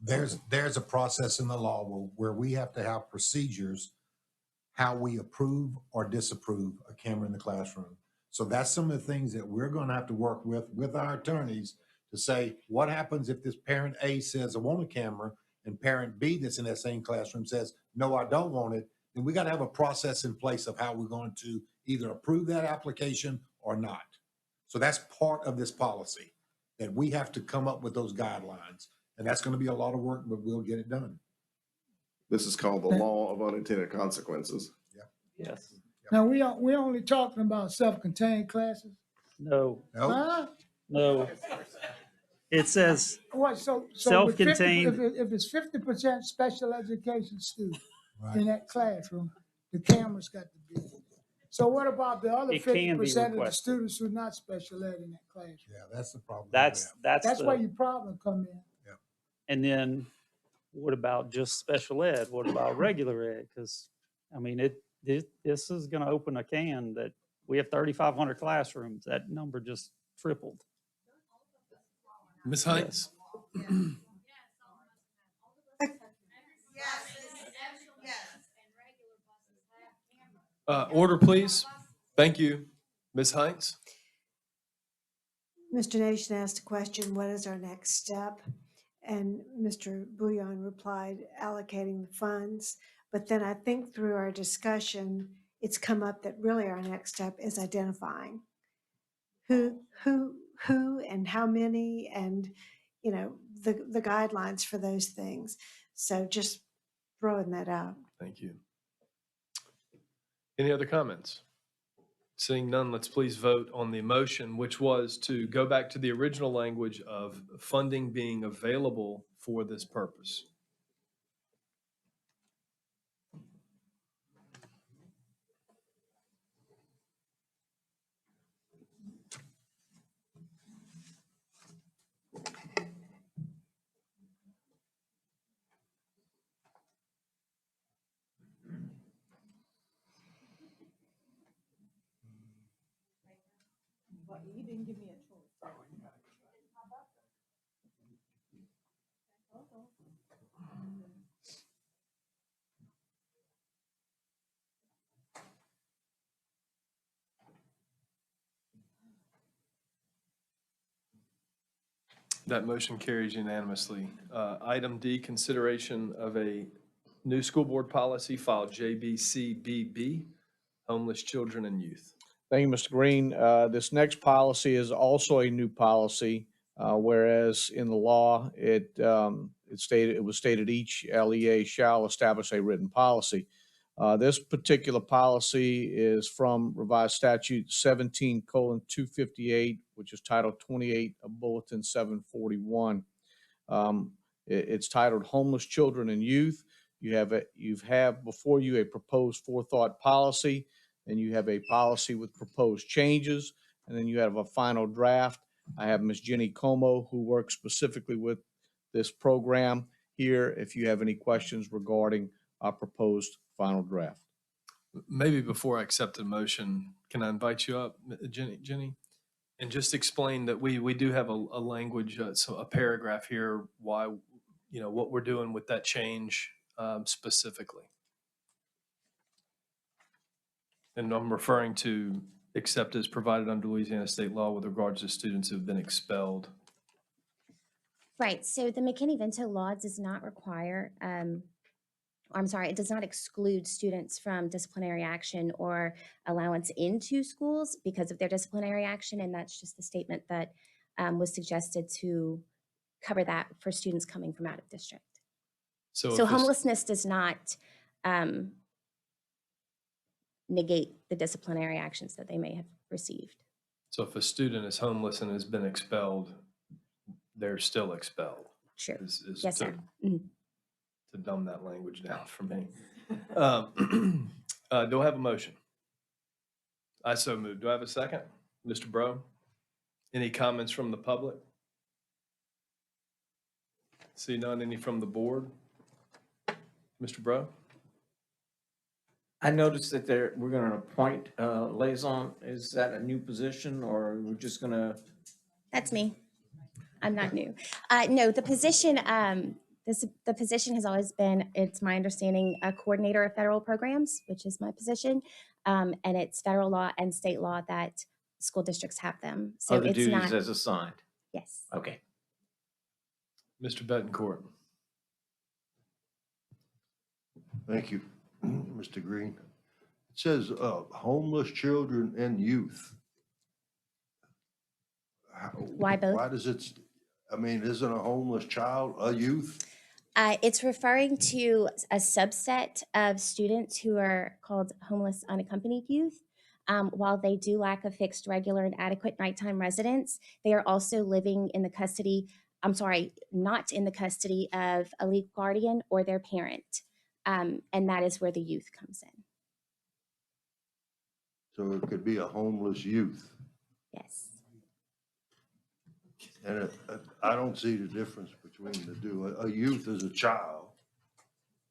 There's a process in the law where we have to have procedures how we approve or disapprove a camera in the classroom. So that's some of the things that we're going to have to work with our attorneys to say, what happens if this parent A says, I want a camera, and parent B that's in that same classroom says, no, I don't want it. Then we got to have a process in place of how we're going to either approve that application or not. So that's part of this policy, that we have to come up with those guidelines. And that's going to be a lot of work, but we'll get it done. This is called the law of unintended consequences. Yes. Now, we only talking about self-contained classes? No. Huh? No. It says What, so with 50 self-contained. if it's 50% special education student Right. in that classroom, the camera's got to be. So what about the other It can be 50% of the requested. students who are not special ed in that classroom? Yeah, that's the problem. That's That's where the, your problem come in. and then what about just special ed? What about regular ed? Because, I mean, this is going to open a can that we have 3,500 classrooms. That number just tripled. Ms. Hines? Order, please. Thank you. Ms. Hines? Mr. Nation asked a question, what is our next step? And Mr. Bouillon replied, allocating the funds. But then I think through our discussion, it's come up that really our next step is identifying who and how many and, you know, the guidelines for those things. So just throwing that out. Thank you. Any other comments? Seeing none, let's please vote on the motion, which was to go back to the original language of funding being available for this purpose. You didn't give me a choice. That motion carries unanimously. Item D, consideration of a new school board policy filed JBCBB, homeless children and youth. Thank you, Mr. Green. This next policy is also a new policy, whereas in the law, it was stated each LEA shall establish a written policy. This particular policy is from Revised Statute 17:258, which is Title 28 of Bulletin 741. It's titled Homeless Children and Youth. You have before you a proposed forethought policy, and you have a policy with proposed changes, and then you have a final draft. I have Ms. Jenny Como, who works specifically with this program here, if you have any questions regarding our proposed final draft. Maybe before I accept the motion, can I invite you up, Jenny? And just explain that we do have a language, so a paragraph here, why, you know, what we're doing with that change specifically. And I'm referring to except as provided under Louisiana state law with regards to students who have been expelled. Right, so the McKinney-Vento law does not require, it does not exclude students from disciplinary action or allowance into schools because of their disciplinary action, and that's just the statement that was suggested to cover that for students coming from out of district. So homelessness does not negate the disciplinary actions that they may have received. So if a student is homeless and has been expelled, they're still expelled. True. Is Yes, sir. To dumb that language down for me. Do I have a motion? I so moved. Do I have a second? Mr. Bro? Any comments from the public? See none. Any from the board? Mr. Bro? I noticed that we're going to appoint liaison. Is that a new position or we're just going to? That's me. I'm not new. No, the position, the position has always been, it's my understanding, a coordinator of federal programs, which is my position. And it's federal law and state law that school districts have them. So Other it's duties not. as assigned? Yes. Okay. Mr. Betancourt? Thank you, Mr. Green. It says homeless children and youth. Why both? Why does it, I mean, isn't a homeless child a youth? It's referring to a subset of students who are called homeless unaccompanied youth. While they do lack a fixed, regular, and adequate nighttime residence, they are also living in the custody, not in the custody of a legal guardian or their parent. And that is where the youth comes in. So it could be a homeless youth. Yes. And I don't see the difference between the two. A youth is a child.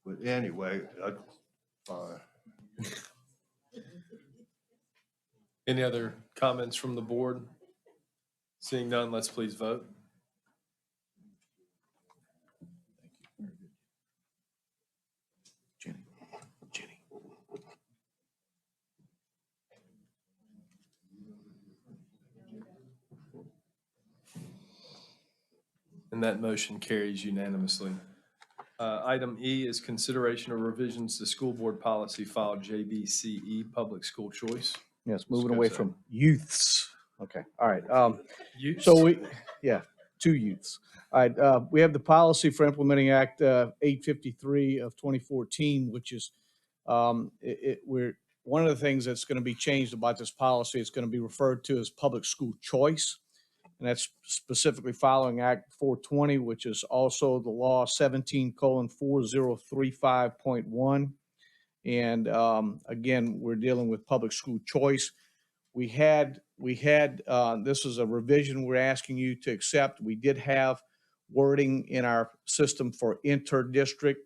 But anyway, Any other comments from the board? Seeing none, let's please vote. Jenny. And that motion carries unanimously. Item E is consideration of revisions to school board policy file JBCE, public school choice. Yes, moving away from youths. Okay, all right. Youths? So two youths. All right, we have the policy for implementing Act 853 of 2014, which is, we're, one of the things that's going to be changed about this policy, it's going to be referred to as public school choice. And that's specifically following Act 420, which is also the law 17:4035.1. And again, we're dealing with public school choice. We had this is a revision we're asking you to accept. We did have wording in our system for inter-district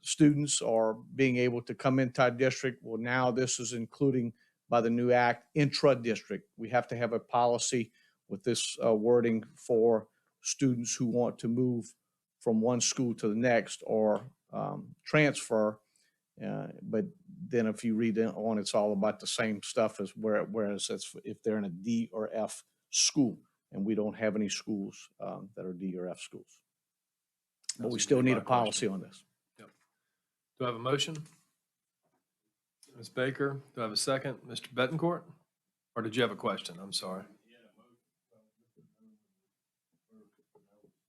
students or being able to come into our district. Well, now this is including by the new act intra-district. We have to have a policy with this wording for students who want to move from one school to the next or transfer. But then if you read on, it's all about the same stuff as whereas it's if they're in a D or F school, and we don't have any schools that are D or F schools. But we still need a policy on this. Yep. Do I have a motion? Ms. Baker, do I have a second? Mr. Betancourt? Or did you have a question? I'm sorry.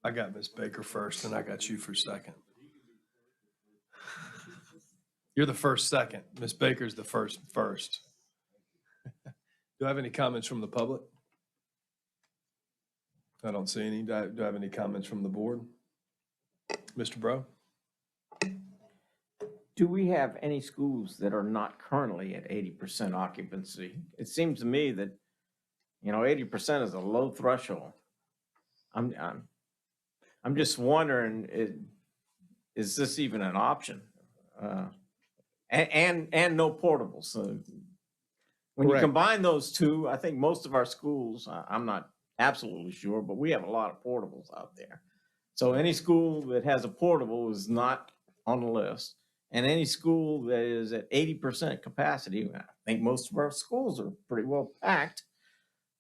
I got Ms. Baker first, and I got you for second. You're the first second. Ms. Baker's the first. Do I have any comments from the public? I don't see any. Do I have any comments from the board? Mr. Bro? Do we have any schools that are not currently at 80% occupancy? It seems to me that, 80% is a low threshold. I'm just wondering, is this even an option? And no portables. So when you combine those two, I think most of our schools, I'm not absolutely sure, but we have a lot of portables out there. So any school that has a portable is not on the list. And any school that is at 80% capacity, I think most of our schools are pretty well packed,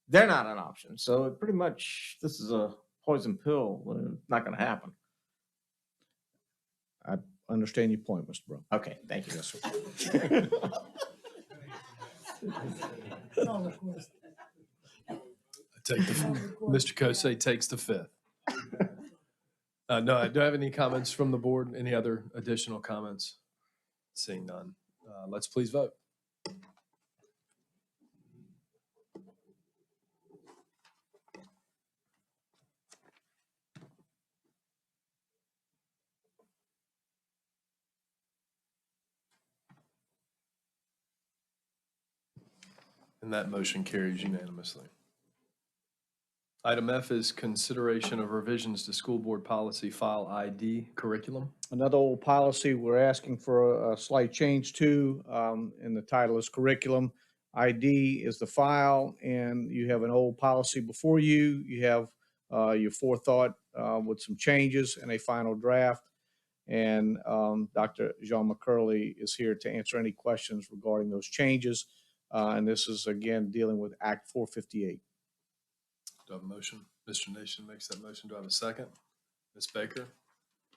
they're not an option. So pretty much this is a poison pill. It's not going to happen. I understand your point, Mr. Bro. Okay, thank you. Yes, sir. Mr. Kosei takes the fifth. No, do I have any comments from the board? Any other additional comments? Seeing none. Let's please vote. And that motion carries unanimously. Item F is consideration of revisions to school board policy file ID curriculum. Another old policy we're asking for a slight change to, and the title is curriculum. ID is the file, and you have an old policy before you. You have your forethought with some changes and a final draft. And Dr. Jean McCurley is here to answer any questions regarding those changes. And this is, again, dealing with Act 458. Do I have a motion? Mr. Nation makes that motion. Do I have a second? Ms. Baker?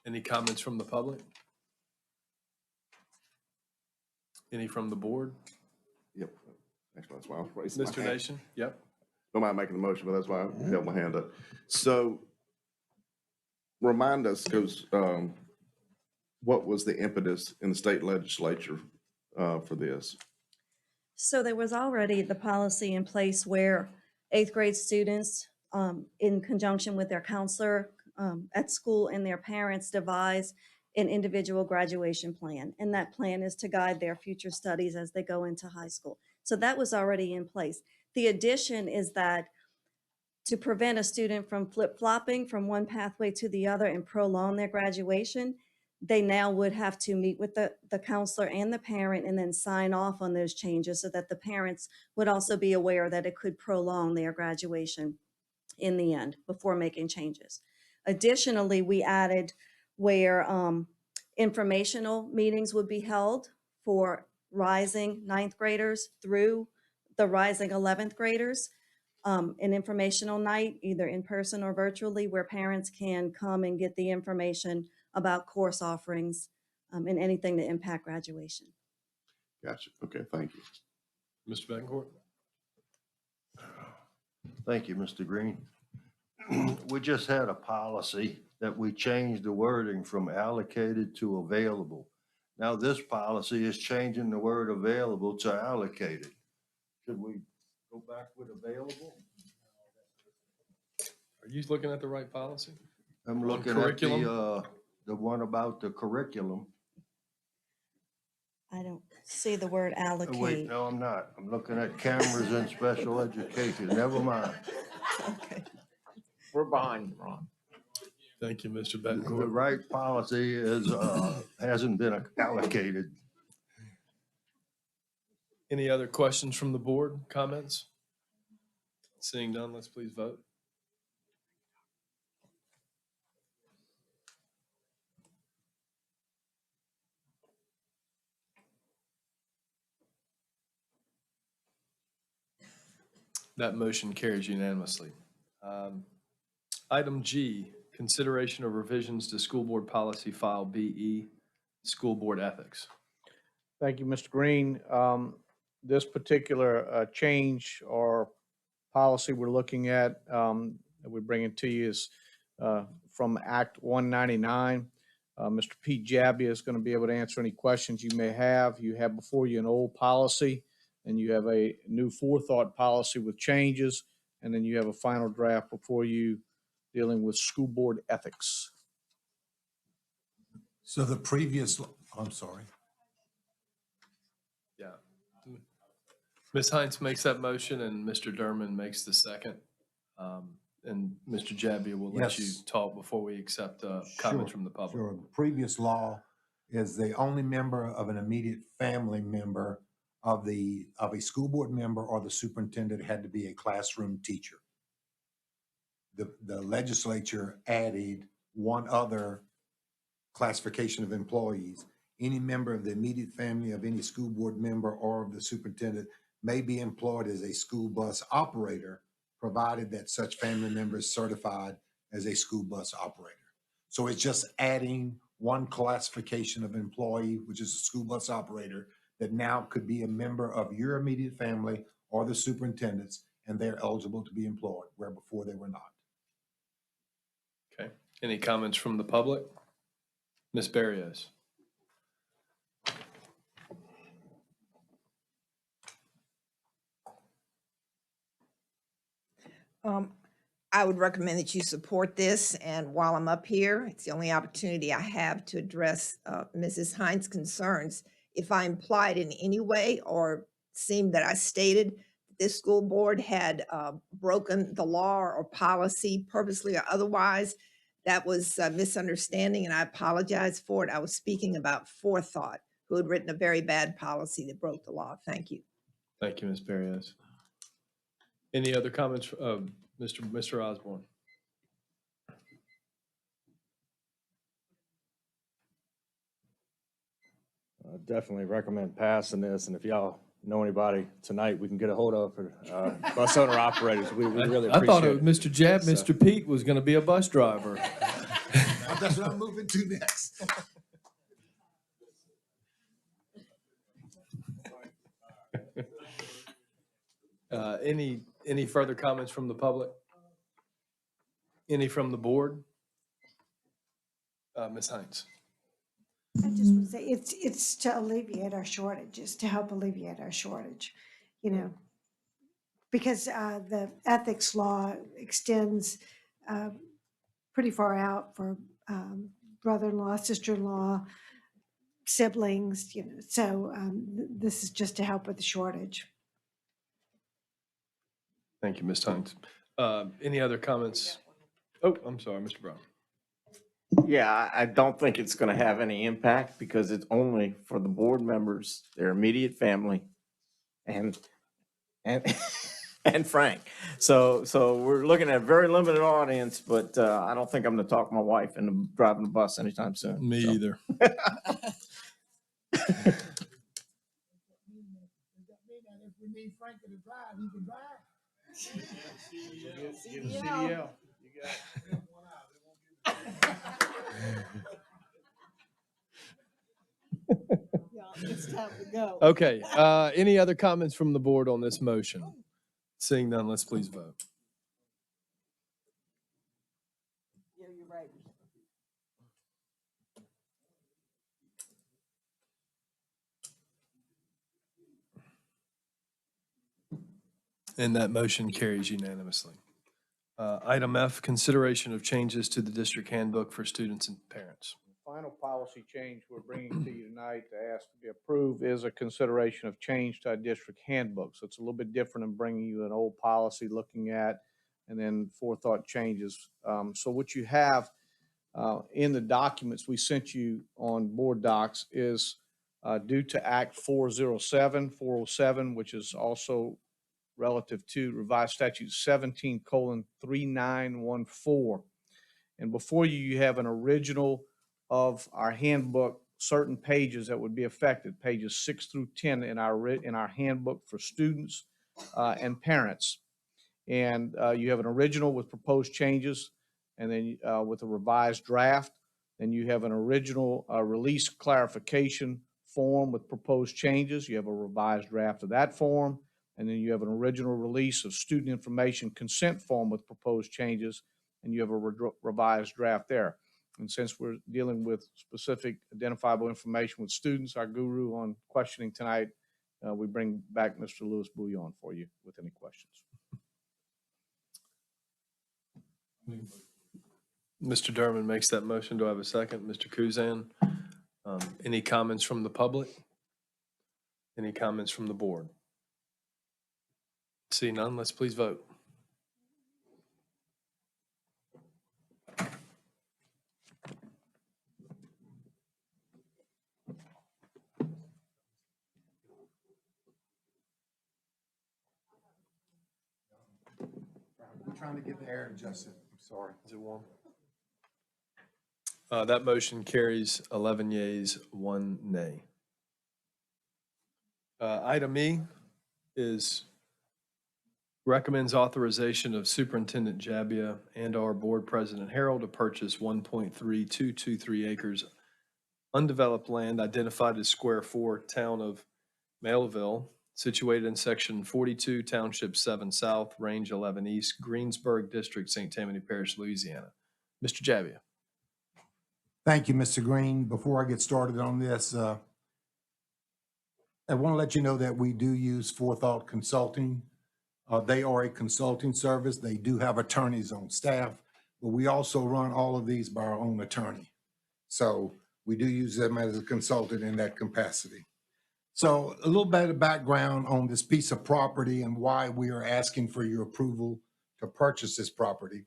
Any comments from the public? Any from the board? Yep. Actually, that's why I was raising my Mr. hand. Nation? Yep. Don't mind making the motion, but that's why I held my hand up. So remind us, because what was the impetus in the state legislature for this? So there was already the policy in place where eighth grade students, in conjunction with their counselor at school and their parents, devise an individual graduation plan. And that plan is to guide their future studies as they go into high school. So that was already in place. The addition is that to prevent a student from flip-flopping from one pathway to the other and prolong their graduation, they now would have to meet with the counselor and the parent and then sign off on those changes so that the parents would also be aware that it could prolong their graduation in the end before making changes. Additionally, we added where informational meetings would be held for rising ninth graders through the rising 11th graders. An informational night, either in person or virtually, where parents can come and get the information about course offerings and anything to impact graduation. Gotcha. Okay, thank you. Mr. Betancourt? Thank you, Mr. Green. We just had a policy that we changed the wording from allocated to available. Now this policy is changing the word available to allocated. Should we go back with available? Are you looking at the right policy? I'm On looking at curriculum? the one about the curriculum. I don't see the word Oh, allocate. wait, no, I'm not. I'm looking at cameras in special education. Never mind. Okay. We're behind you, Ron. Thank you, Mr. The Betancourt. right policy is, hasn't been allocated. Any other questions from the board, comments? Seeing none, let's please vote. That motion carries unanimously. Item G, consideration of revisions to school board policy file BE, school board ethics. Thank you, Mr. Green. This particular change or policy we're looking at, that we're bringing to you is from Act 199. Mr. Pete Jabbia is going to be able to answer any questions you may have. You have before you an old policy, and you have a new forethought policy with changes, and then you have a final draft before you dealing with school board ethics. So the previous, I'm sorry. Yeah. Ms. Hines makes that motion and Mr. Derman makes the second. And Mr. Jabbia will let you Yes. talk before we accept comments from the public. Sure. The previous law is the only member of an immediate family member of a school board member or the superintendent had to be a classroom teacher. The legislature added one other classification of employees. Any member of the immediate family of any school board member or of the superintendent may be employed as a school bus operator, provided that such family member is certified as a school bus operator. So it's just adding one classification of employee, which is a school bus operator, that now could be a member of your immediate family or the superintendent's, and they're eligible to be employed, where before they were not. Okay. Any comments from the public? Ms. Barrios? I would recommend that you support this, and while I'm up here, it's the only opportunity I have to address Mrs. Hines' concerns. If I implied in any way or seemed that I stated that this school board had broken the law or policy purposely or otherwise, that was a misunderstanding, and I apologize for it. I was speaking about Forethought, who had written a very bad policy that broke the law. Thank you. Thank you, Ms. Barrios. Any other comments, Mr. Osborne? I definitely recommend passing this, and if y'all know anybody tonight we can get a hold of for bus owner operators, we really I thought appreciate it. Mr. Jab, So- Mr. Pete was going to be a bus driver. That's what I'm moving to next. Any further comments from the public? Any from the board? Ms. Hines? I just would say it's to alleviate our shortages, to help alleviate our shortage, you know, because the ethics law extends pretty far out for brother-in-law, sister-in-law, siblings, you know, so this is just to help with the shortage. Thank you, Ms. Hines. Any other comments? Oh, I'm sorry, Mr. Brown. Yeah, I don't think it's going to have any impact because it's only for the board members, their immediate family, and and Frank. So we're looking at a very limited audience, but I don't think I'm going to talk my wife into driving the bus anytime soon. Me either. If we need Frankie to drive, he can drive. CDL. You got it. It's time to go. Okay, any other comments from the board on this motion? Seeing none, let's please vote. Yeah, you're right. And that motion carries unanimously. Item F, consideration of changes to the district handbook for students and parents. Final policy change we're bringing to you tonight to ask to be approved is a consideration of change to our district handbook. So it's a little bit different than bringing you an old policy looking at and then forethought changes. So what you have in the documents we sent you on board docs is due to Act 407, which is also relative to revised statute 17:3914. And before you, you have an original of our handbook, certain pages that would be affected, pages 6 through 10 in our handbook for students and parents. And you have an original with proposed changes, and then with a revised draft. Then you have an original release clarification form with proposed changes. You have a revised draft of that form. And then you have an original release of student information consent form with proposed changes, and you have a revised draft there. And since we're dealing with specific identifiable information with students, our guru on questioning tonight, we bring back Mr. Louis Bouillon for you with any questions. Mr. Derman makes that motion. Do I have a second? Mr. Kuzan, any comments from the public? Any comments from the board? See none, let's please vote. I'm trying to get the air adjusted. I'm sorry. Is it warm? That motion carries 11 yeas, 1 nay. Item E is recommends authorization of Superintendent Jabia and our Board President Harrell to purchase 1.3223 acres undeveloped land identified as Square 4, Town of Mailville, situated in Section 42, Township 7 South, Range 11 East, Greensburg District, St. Tammany Parish, Louisiana. Mr. Jabia. Thank you, Mr. Green. Before I get started on this, I want to let you know that we do use Forethought Consulting. They are a consulting service. They do have attorneys on staff, but we also run all of these by our own attorney. So we do use them as a consultant in that capacity. So a little bit of background on this piece of property and why we are asking for your approval to purchase this property.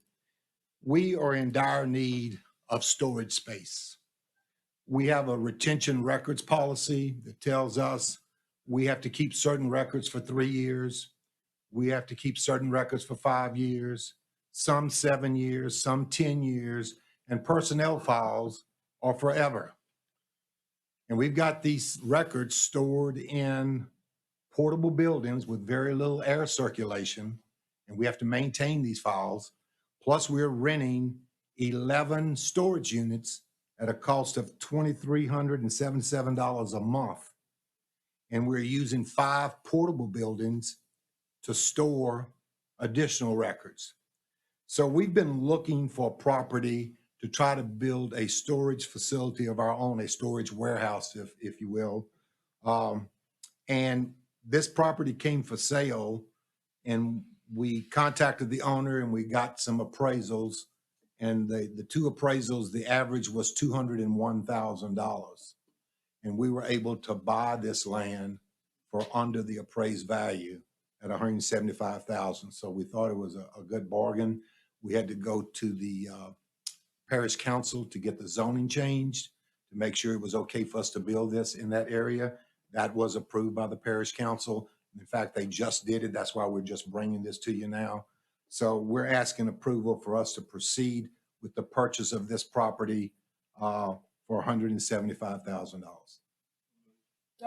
We are in dire need of storage space. We have a retention records policy that tells us we have to keep certain records for 3 years. We have to keep certain records for 5 years, some 7 years, some 10 years, and personnel files are forever. And we've got these records stored in portable buildings with very little air circulation, and we have to maintain these files. Plus, we're renting 11 storage units at a cost of $2,377 a month. And we're using 5 portable buildings to store additional records. So we've been looking for property to try to build a storage facility of our own, a storage warehouse, if you will. And this property came for sale, and we contacted the owner and we got some appraisals. And the two appraisals, the average was $201,000. And we were able to buy this land for under the appraised value at $175,000. So we thought it was a good bargain. We had to go to the parish council to get the zoning changed to make sure it was okay for us to build this in that area. That was approved by the parish council. In fact, they just did it. That's why we're just bringing this to you now. So we're asking approval for us to proceed with the purchase of this property for $175,000.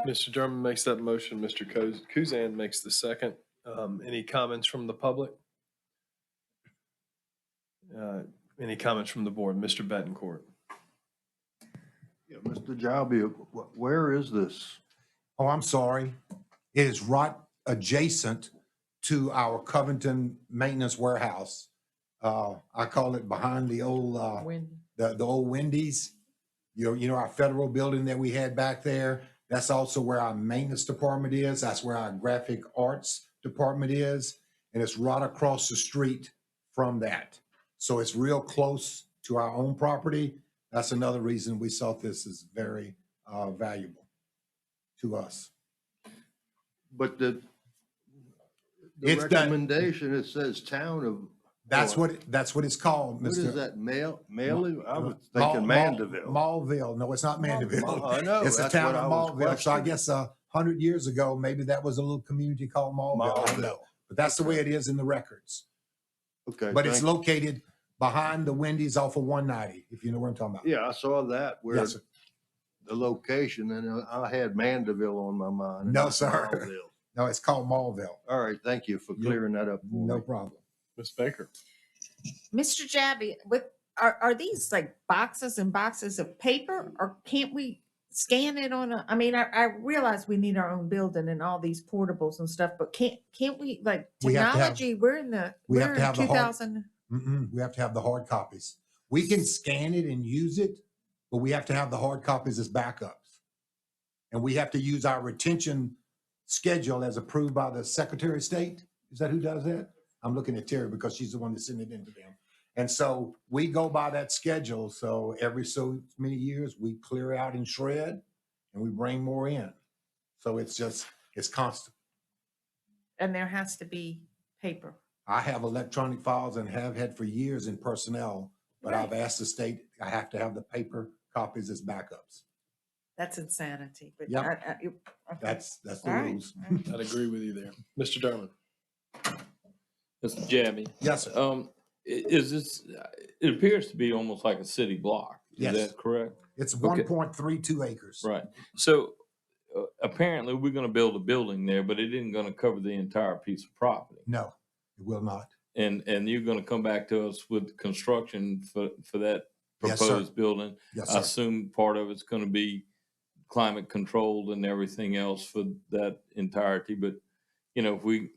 Mr. Derman makes that motion. Mr. Kuzan makes the second. Any comments from the public? Any comments from the board? Mr. Betancourt. Yeah, Mr. Jalby, where is this? Oh, I'm sorry. It is right adjacent to our Covington Maintenance Warehouse. I call it behind the old, the old Wendy's. You know, our federal building that we had back there. That's also where our maintenance department is. That's where our graphic arts department is. And it's right across the street from that. So it's real close to our own property. That's another reason we thought this is very valuable to us. But the It's done. recommendation, it says town of. That's what it's called, Mr. What is that, Mailing? I was thinking Mandeville. Mallville. No, it's not Mandeville. I know. It's the that's town what of I was Mallville. So I questioning. guess 100 years ago, maybe that was a little community called Mallville. I don't know. But that's the way it is in the records. Okay. But it's thank you. located behind the Wendy's off of 190, if you know what I'm talking about. Yeah, I saw that where Yes, sir. the location, and I had Mandeville on my mind. and No, not sir. Mallville. No, it's called Mallville. All right, thank you for clearing that up for No me. problem. Ms. Baker. Mr. Jabby, are these like boxes and boxes of paper, or can't we scan it on I mean, I realize we need our own building and all these portables and stuff, but can't we, like, We have to have- technology, we're in we have to have the hard- 2000. We have to have the hard copies. We can scan it and use it, but we have to have the hard copies as backups. And we have to use our retention schedule as approved by the Secretary of State. Is that who does that? I'm looking at Terry because she's the one that's sending it into them. And so we go by that schedule. So every so many years, we clear out and shred and we bring more in. So it's constant. And there has to be paper. I have electronic files and have had for years in personnel, but I've asked the state, I have to have the paper copies as backups. That's insanity. But Yep. okay. That's the All right. rules. I'd agree with you there. Mr. Derman. Mr. Jabby. Yes, sir. Is this, it appears to be almost like a city block. Is Yes. that correct? It's Okay. 1.32 acres. Right. So apparently we're going to build a building there, but it isn't going to cover the entire piece of property. No, it will not. And you're going to come back to us with construction for that Yes, sir. proposed building. Yes, I sir. assume part of it's going to be climate controlled and everything else for that entirety. But, you know, if we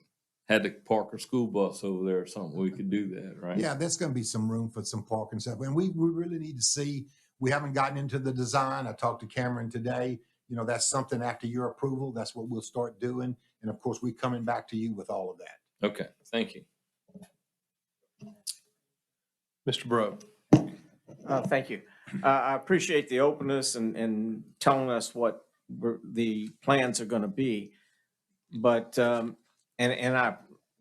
had to park a school bus over there or something, we could do that, right? Yeah, there's going to be some room for some parking stuff. And we really need to see, we haven't gotten into the design. I talked to Cameron today. You know, that's something after your approval, that's what we'll start doing. And of course, we're coming back to you with all of that. Okay, thank you. Mr. Bro. Thank you. I appreciate the openness and telling us what the plans are going to be. But, and I,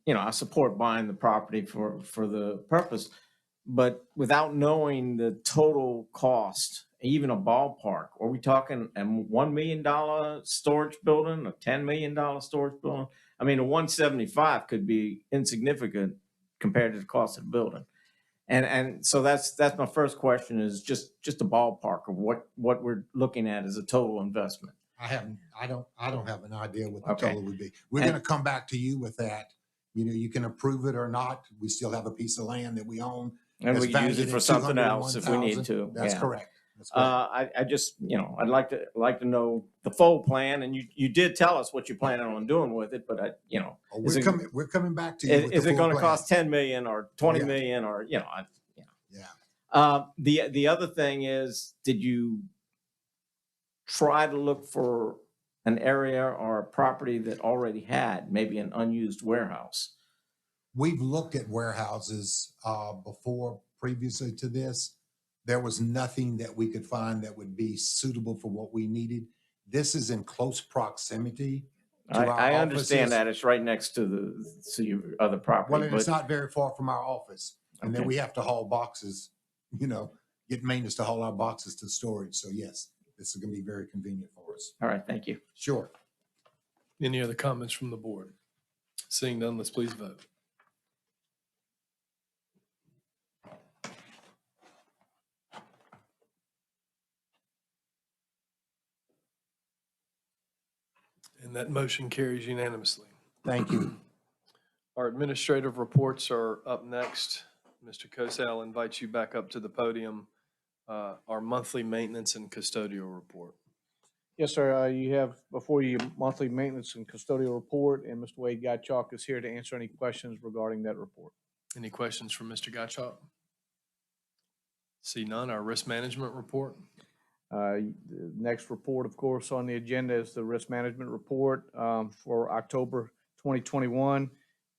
I support buying the property for the purpose, but without knowing the total cost, even a ballpark, are we talking a $1 million storage building, a $10 million storage building? I mean, a 175 could be insignificant compared to the cost of the building. And so that's my first question is just a ballpark of what we're looking at as a total investment. I don't have an idea what the Okay. total would be. We're going to come back to you with that. You know, you can approve it or not. We still have a piece of land that we own. And that's we can use it valued for at something else if we need 201,000. to. That's Yeah. correct. That's correct. I just, I'd like to know the full plan, and you did tell us what you're planning on doing with it, but Oh, is we're coming back to you. with is the it full going to plan. cost 10 million or 20 Yeah. million or, Yeah. The other thing is, did you try to look for an area or a property that already had maybe an unused warehouse? We've looked at warehouses before, previously to this. There was nothing that we could find that would be suitable for what we needed. This is in close proximity to our I understand offices. that. It's right next to your other property. Well, and it's but- not very far from our office. And then Okay. we have to haul boxes, get maintenance to haul our boxes to storage. So yes, this is going to be very convenient for us. All right, thank you. Sure. Any other comments from the board? Seeing none, let's please vote. And that motion carries unanimously. Thank you. Our administrative reports are up next. Mr. Kosey, I'll invite you back up to the podium. Our monthly maintenance and custodial report. Yes, sir. You have before you monthly maintenance and custodial report, and Mr. Wade Gottschalk is here to answer any questions regarding that report. Any questions from Mr. Gottschalk? See none. Our risk management report. The next report, of course, on the agenda is the risk management report for October 2021,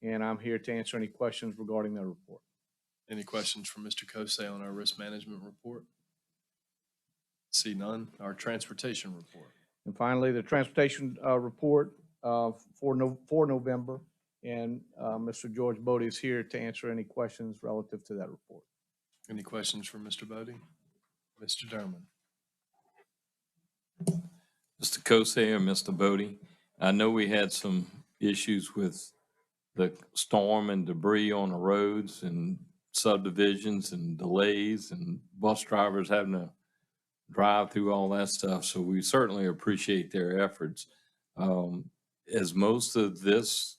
and I'm here to answer any questions regarding that report. Any questions from Mr. Kosey on our risk management report? See none. Our transportation report. And finally, the transportation report for November, and Mr. George Bodie is here to answer any questions relative to that report. Any questions from Mr. Bodie? Mr. Derman. Mr. Kosey or Mr. Bodie, I know we had some issues with the storm and debris on the roads and subdivisions and delays and bus drivers having to drive through all that stuff. So we certainly appreciate their efforts. Has most of this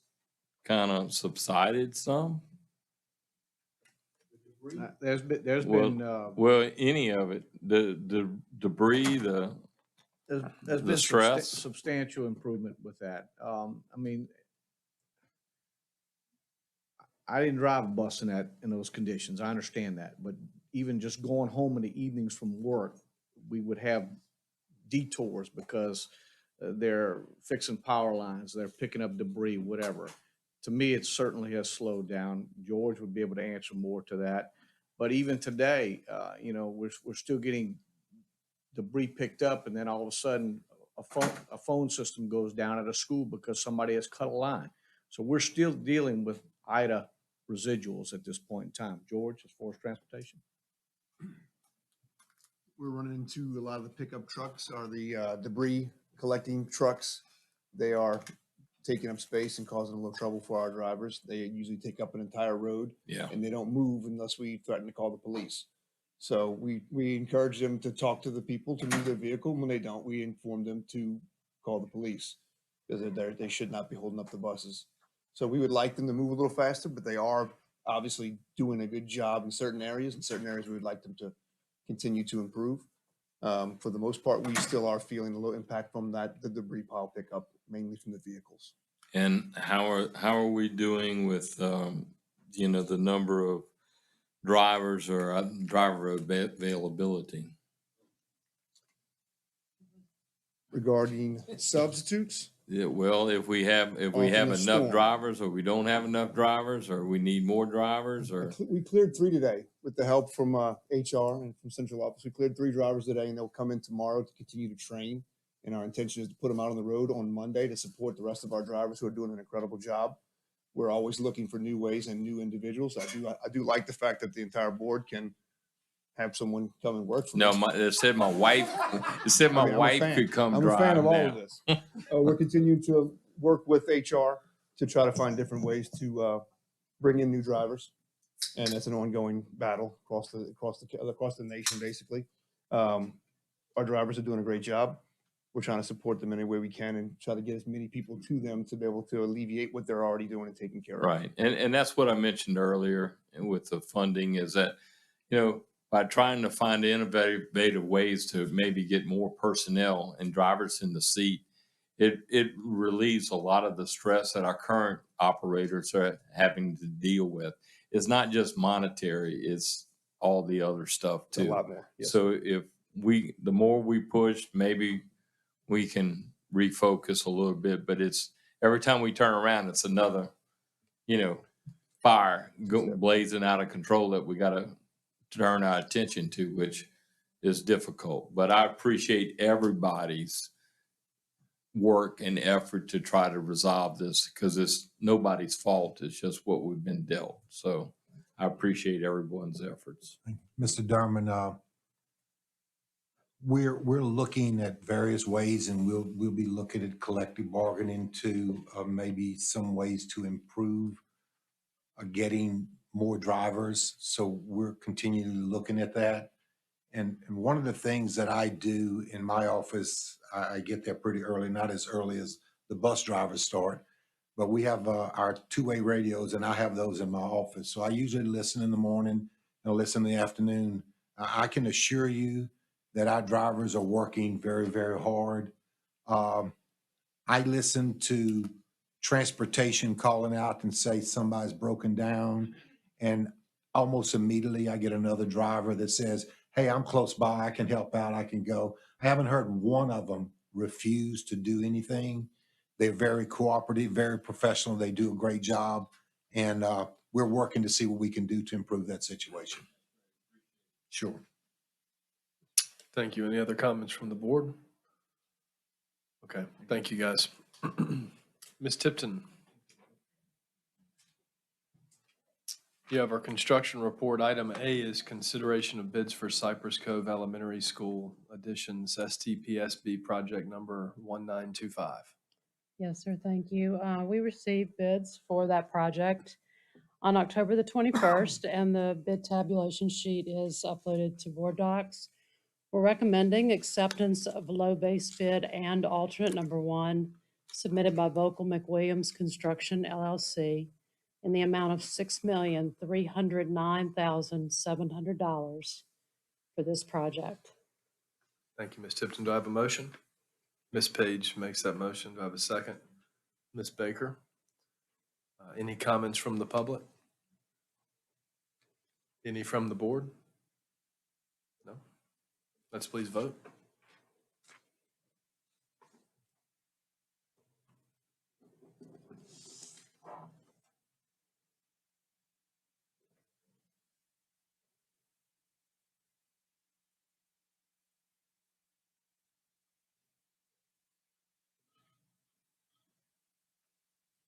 kind of subsided some? There's Well, been well, any of it, the debris, there's the been stress. substantial improvement with that. I mean, I didn't drive a bus in those conditions. I understand that, but even just going home in the evenings from work, we would have detours because they're fixing power lines, they're picking up debris, whatever. To me, it certainly has slowed down. George would be able to answer more to that. But even today, we're still getting debris picked up, and then all of a sudden, a phone system goes down at a school because somebody has cut a line. So we're still dealing with IDA residuals at this point in time. George, as far as transportation? We're running into a lot of the pickup trucks or the debris collecting trucks. They are taking up space and causing a little trouble for our drivers. They usually take up an entire road. Yeah. And they don't move unless we threaten to call the police. So we encourage them to talk to the people to move their vehicle. When they don't, we inform them to call the police because they should not be holding up the buses. So we would like them to move a little faster, but they are obviously doing a good job in certain areas. In certain areas, we would like them to continue to improve. For the most part, we still are feeling a little impact from the debris pile pickup, mainly from the vehicles. And how are we doing with, the number of drivers or driver availability? Regarding substitutes? Yeah, well, if we have from the enough storm. drivers, or we don't have enough drivers, or we need more drivers, or We cleared 3 today with the help from HR and from central office. We cleared 3 drivers today, and they'll come in tomorrow to continue to train. And our intention is to put them out on the road on Monday to support the rest of our drivers who are doing an incredible job. We're always looking for new ways and new individuals. I do like the fact that the entire board can have someone come and work for no, us. it said my wife I'm a wife fan. could come I'm drive a fan of all now. of this. We're continuing to work with HR to try to find different ways to bring in new drivers, and that's an ongoing battle across the nation, basically. Our drivers are doing a great job. We're trying to support them any way we can and try to get as many people to them to be able to alleviate what they're already doing and taking care of. Right. And that's what I mentioned earlier with the funding is that, by trying to find innovative ways to maybe get more personnel and drivers in the seat, it relieves a lot of the stress that our current operators are having to deal with. It's not just monetary, it's all the other stuff It's a too. lot more. Yes, So if the more we push, maybe we can refocus a little bit, but it's every time we turn around, it's another, fire blazing out of control that we got to turn our attention to, which is difficult. But I appreciate everybody's work and effort to try to resolve this because it's nobody's fault. It's just what we've been dealt. So I appreciate everyone's efforts. Mr. Derman, we're looking at various ways, and we'll be looking at collective bargaining to maybe some ways to improve getting more drivers. So we're continually looking at that. And one of the things that I do in my office, I get there pretty early, not as early as the bus drivers start, but we have our two-way radios, and I have those in my office. So I usually listen in the morning and listen in the afternoon. I can assure you that our drivers are working very, very hard. I listen to transportation calling out and say somebody's broken down, and almost immediately I get another driver that says, hey, I'm close by, I can help out, I can go. I haven't heard one of them refuse to do anything. They're very cooperative, very professional, they do a great job, and we're working to see what we can do to improve that situation. Sure. Thank you. Any other comments from the board? Okay, thank you, guys. Ms. Tipton. You have our construction report. Item A is consideration of bids for Cypress Cove Elementary School additions, STPSB project number 1925. Yes, sir. Thank you. We received bids for that project on October the 21st, and the bid tabulation sheet is uploaded to board docs. We're recommending acceptance of low base bid and alternate number 1 submitted by Vocal McWilliams Construction LLC in the amount of $6,309,700 for this project. Thank you, Ms. Tipton. Do I have a motion? Ms. Page makes that motion. Do I have a second? Ms. Baker? Any comments from the public? Any from the board? No? Let's please vote.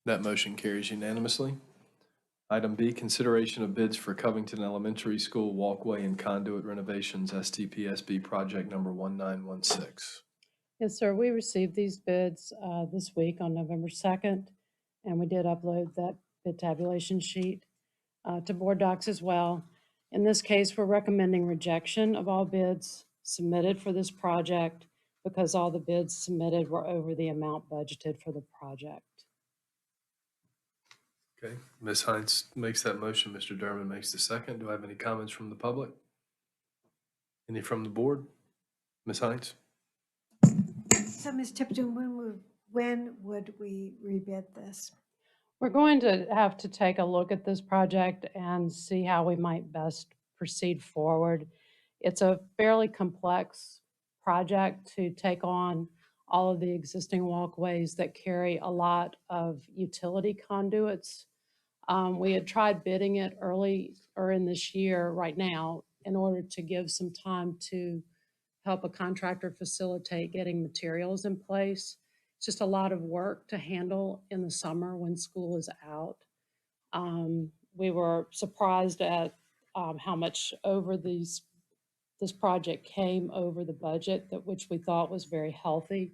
That motion carries unanimously. Item B, consideration of bids for Covington Elementary School walkway and conduit renovations, STPSB project number 1916. Yes, sir. We received these bids this week on November 2nd, and we did upload that bid tabulation sheet to board docs as well. In this case, we're recommending rejection of all bids submitted for this project because all the bids submitted were over the amount budgeted for the project. Okay, Ms. Hines makes that motion. Mr. Derman makes the second. Do I have any comments from the public? Any from the board? Ms. Hines? So, Ms. Tipton, when would we rebid this? We're going to have to take a look at this project and see how we might best proceed forward. It's a fairly complex project to take on all of the existing walkways that carry a lot of utility conduits. We had tried bidding it early or in this year right now in order to give some time to help a contractor facilitate getting materials in place. It's just a lot of work to handle in the summer when school is out. We were surprised at how much over this project came over the budget, which we thought was very healthy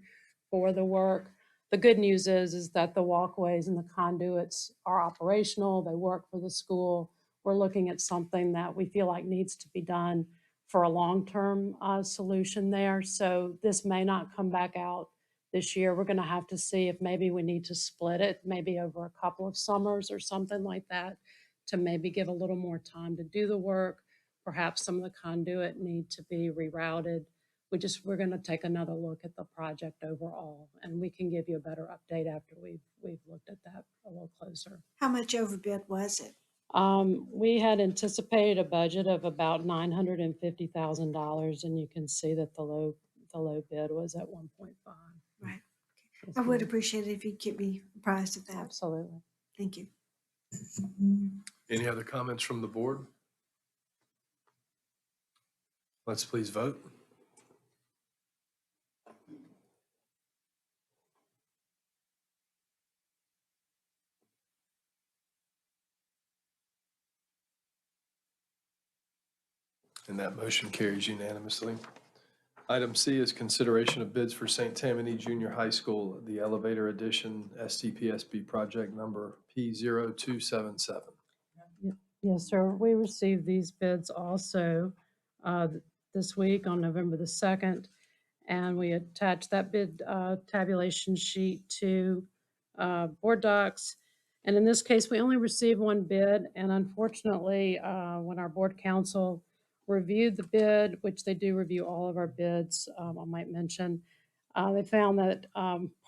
for the work. The good news is that the walkways and the conduits are operational. They work for the school. We're looking at something that we feel like needs to be done for a long-term solution there. So this may not come back out this year. We're going to have to see if maybe we need to split it, maybe over a couple of summers or something like that, to maybe give a little more time to do the work. Perhaps some of the conduit need to be rerouted. We're going to take another look at the project overall, and we can give you a better update after we've looked at that a little closer. How much overbid was it? We had anticipated a budget of about $950,000, and you can see that the low bid was at 1.5. Right. Yes, I would ma'am. appreciate it if you'd keep me apprised of that. Absolutely. Thank you. Any other comments from the board? Let's please vote. And that motion carries unanimously. Item C is consideration of bids for St. Tammany Junior High School, the elevator addition, STPSB project number P0277. Yes, sir. We received these bids also this week on November the 2nd, and we attached that bid tabulation sheet to board docs. And in this case, we only received one bid, and unfortunately, when our board council reviewed the bid, which they do review all of our bids, I might mention, they found that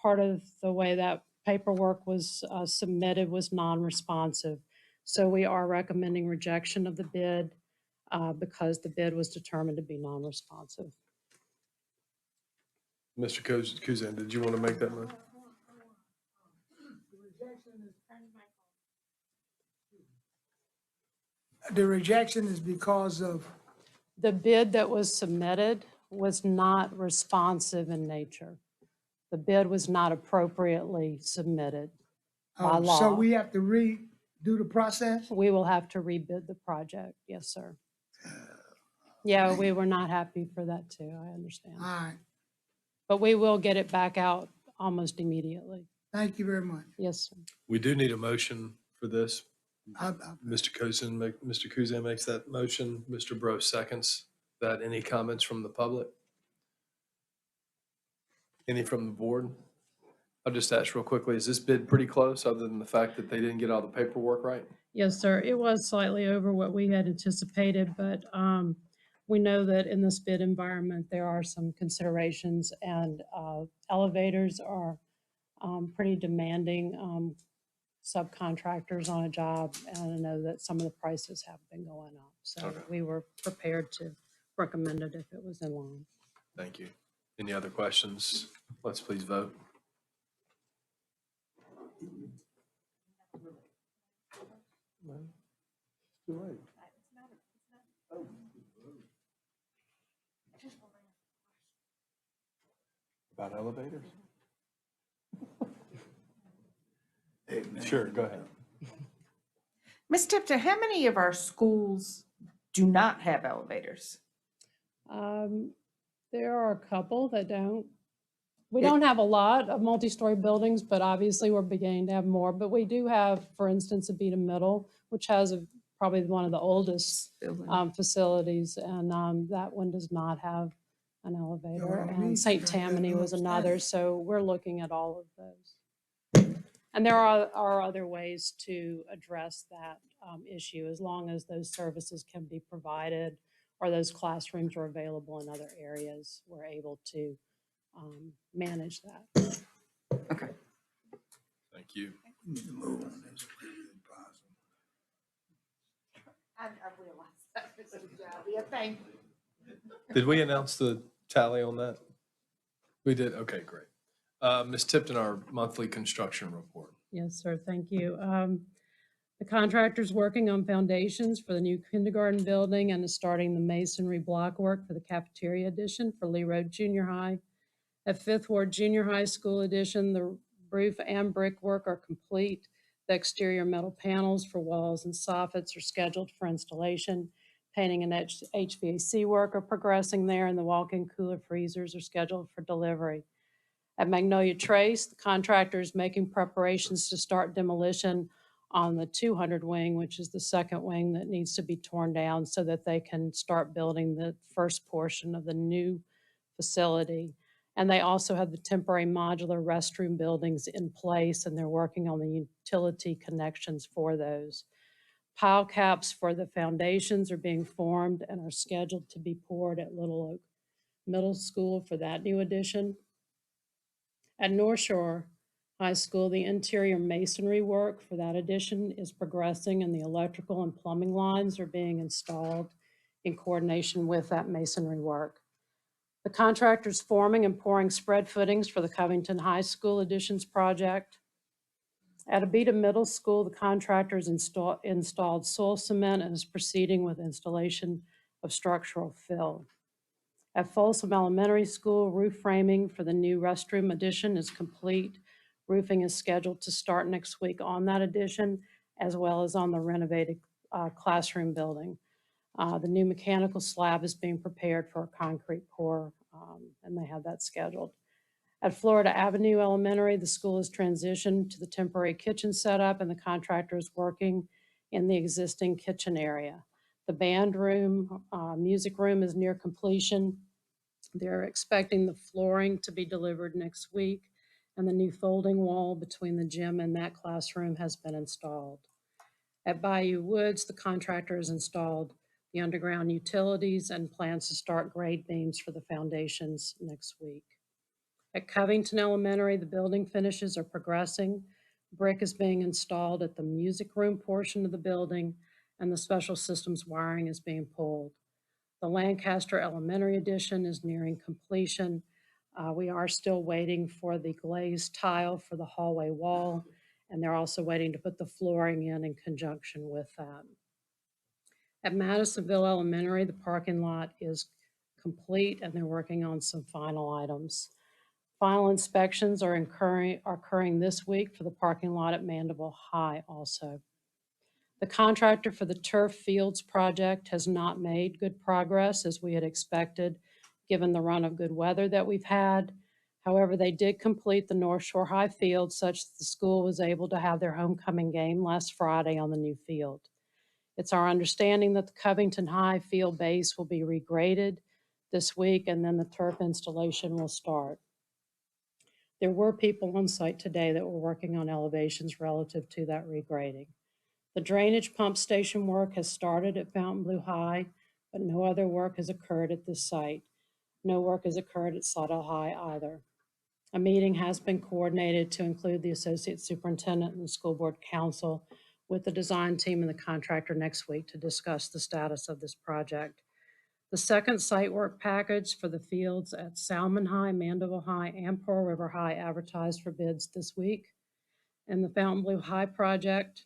part of the way that paperwork was submitted was non-responsive. So we are recommending rejection of the bid because the bid was determined to be non-responsive. Mr. Kuzan, did you want to make that motion? The rejection is because of, The bid that was submitted was not responsive in nature. The bid was not appropriately submitted by law. so we have to redo the process? We will have to rebid the project. Yes, sir. Yeah, we were not happy for that too. I understand. All right, But we will get it back out almost immediately. thank you very much. Yes, sir. We do need a motion for this. I- Mr. Kuzan makes that motion. Mr. Bro seconds that. Any comments from the public? Any from the board? I'll just ask real quickly, is this bid pretty close, other than the fact that they didn't get all the paperwork right? Yes, sir. It was slightly over what we had anticipated, but we know that in this bid environment, there are some considerations, and elevators are pretty demanding subcontractors on a job, and I know that some of the prices have been going up. So Okay. we were prepared to recommend it if it was in line. Thank you. Any other questions? Let's please vote. Too late. About elevators? Sure, go ahead. Ms. Tipton, how many of our schools do not have elevators? There are a couple that don't. We don't have a lot of multi-story buildings, but obviously we're beginning to have more. But we do have, for instance, a Beta Middle, which has probably one of the oldest facilities, and that one does not have an elevator. And St. Tammany was another, so we're looking at all of those. And there are other ways to address that issue, as long as those services can be provided or those classrooms are available in other areas. We're able to manage that. Okay. Thank you. I realize that, Mr. Javia. Thank you. Did we announce the tally on that? We did? Okay, great. Ms. Tipton, our monthly construction report. Yes, sir. Thank you. The contractor's working on foundations for the new kindergarten building and is starting the masonry block work for the cafeteria addition for Lee Road Junior High. At Fifth Ward Junior High School addition, the roof and brickwork are complete. The exterior metal panels for walls and soffits are scheduled for installation. Painting and HVAC work are progressing there, and the walk-in cooler freezers are scheduled for delivery. At Magnolia Trace, the contractor is making preparations to start demolition on the 200 wing, which is the second wing that needs to be torn down so that they can start building the first portion of the new facility. And they also have the temporary modular restroom buildings in place, and they're working on the utility connections for those. Pile caps for the foundations are being formed and are scheduled to be poured at Little Oak Middle School for that new addition. At North Shore, High School. The interior masonry work for that addition is progressing, and the electrical and plumbing lines are being installed in coordination with that masonry work. The contractor's forming and pouring spread footings for the Covington High School additions project. At Abita Middle School, the contractor has installed soil cement and is proceeding with installation of structural fill. At Folsom Elementary School, roof framing for the new restroom addition is complete. Roofing is scheduled to start next week on that addition, as well as on the renovated classroom building. The new mechanical slab is being prepared for a concrete pour, and they have that scheduled. At Florida Avenue Elementary, the school has transitioned to the temporary kitchen setup, and the contractor is working in the existing kitchen area. The band room, music room is near completion. They're expecting the flooring to be delivered next week, and the new folding wall between the gym and that classroom has been installed. At Bayou Woods, the contractor has installed the underground utilities and plans to start grade beams for the foundations next week. At Covington Elementary, the building finishes are progressing. Brick is being installed at the music room portion of the building, and the special systems wiring is being pulled. The Lancaster Elementary addition is nearing completion. We are still waiting for the glazed tile for the hallway wall, and they're also waiting to put the flooring in conjunction with that. At Madisonville Elementary, the parking lot is complete, and they're working on some final items. Final inspections are occurring this week for the parking lot at Mandeville High also. The contractor for the turf fields project has not made good progress as we had expected, given the run of good weather that we've had. However, they did complete the North Shore High field such that the school was able to have their homecoming game last Friday on the new field. It's our understanding that the Covington High field base will be regraded this week, and then the turf installation will start. There were people on site today that were working on elevations relative to that regrading. The drainage pump station work has started at Fontainebleau High, but no other work has occurred at this site. No work has occurred at Slidell High either. A meeting has been coordinated to include the Associate Superintendent and the School Board Council with the design team and the contractor next week to discuss the status of this project. The second site work package for the fields at Salmon High, Mandeville High, and Pearl River High advertised for bids this week. And the Fontainebleau High project,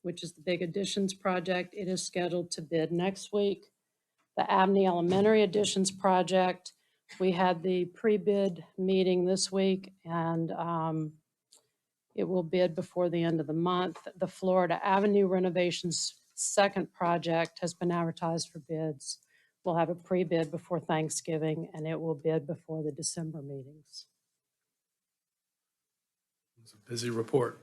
which is the big additions project, it is scheduled to bid next week. The Abney Elementary additions project, we had the pre-bid meeting this week, and it will bid before the end of the month. The Florida Avenue renovations second project has been advertised for bids. We'll have a pre-bid before Thanksgiving, and it will bid before the December meetings. It's a busy report.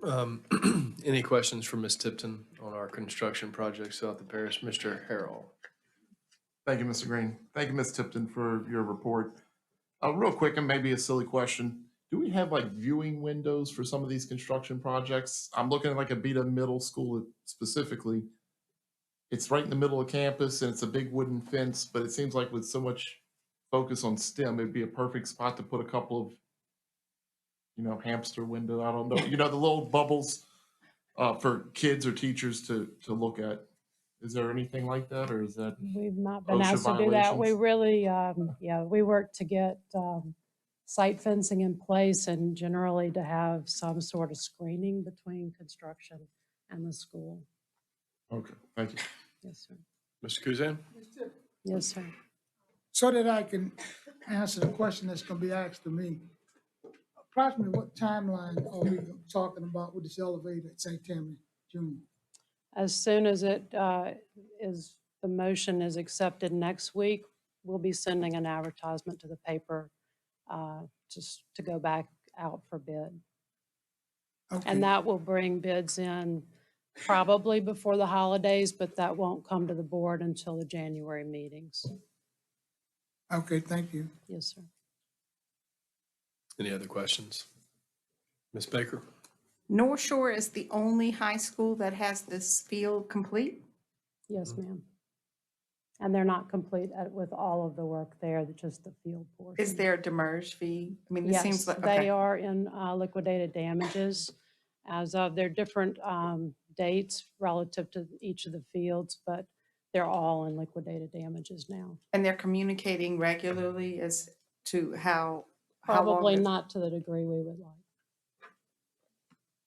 Any questions for Ms. Tipton on our construction projects throughout the parish? Mr. Harrell. Thank you, Mr. Green. Thank you, Ms. Tipton, for your report. Real quick, and maybe a silly question. Do we have like viewing windows for some of these construction projects? I'm looking at like Abita Middle School specifically. It's right in the middle of campus and it's a big wooden fence, but it seems like with so much focus on STEM, it'd be a perfect spot to put a couple of, hamster window, I don't know, the little bubbles for kids or teachers to look at. Is there anything like that, or is that? We've not been OSHA asked to do that. We violations? really, we work to get site fencing in place and generally to have some sort of screening between construction and the school. Okay, thank you. Yes, sir. Mr. Kuzan? Yes, sir. So that I can answer the question that's going to be asked to me, approximately what timeline are we talking about with this elevator at St. Tammany Junior? As soon as the motion is accepted next week, we'll be sending an advertisement to the paper just to go back out for bid. Okay. And that will bring bids in probably before the holidays, but that won't come to the board until the January meetings. Okay, thank you. Yes, sir. Any other questions? Ms. Baker? North Shore is the only high school that has this field complete? Yes, ma'am. And they're not complete with all of the work there, just the field portion. Is there a demurrage fee? I mean, it seems Yes, like, they okay. are in liquidated damages as of their different dates relative to each of the fields, but they're all in liquidated damages now. And they're communicating regularly as to how long Probably it's- not to the degree we would like.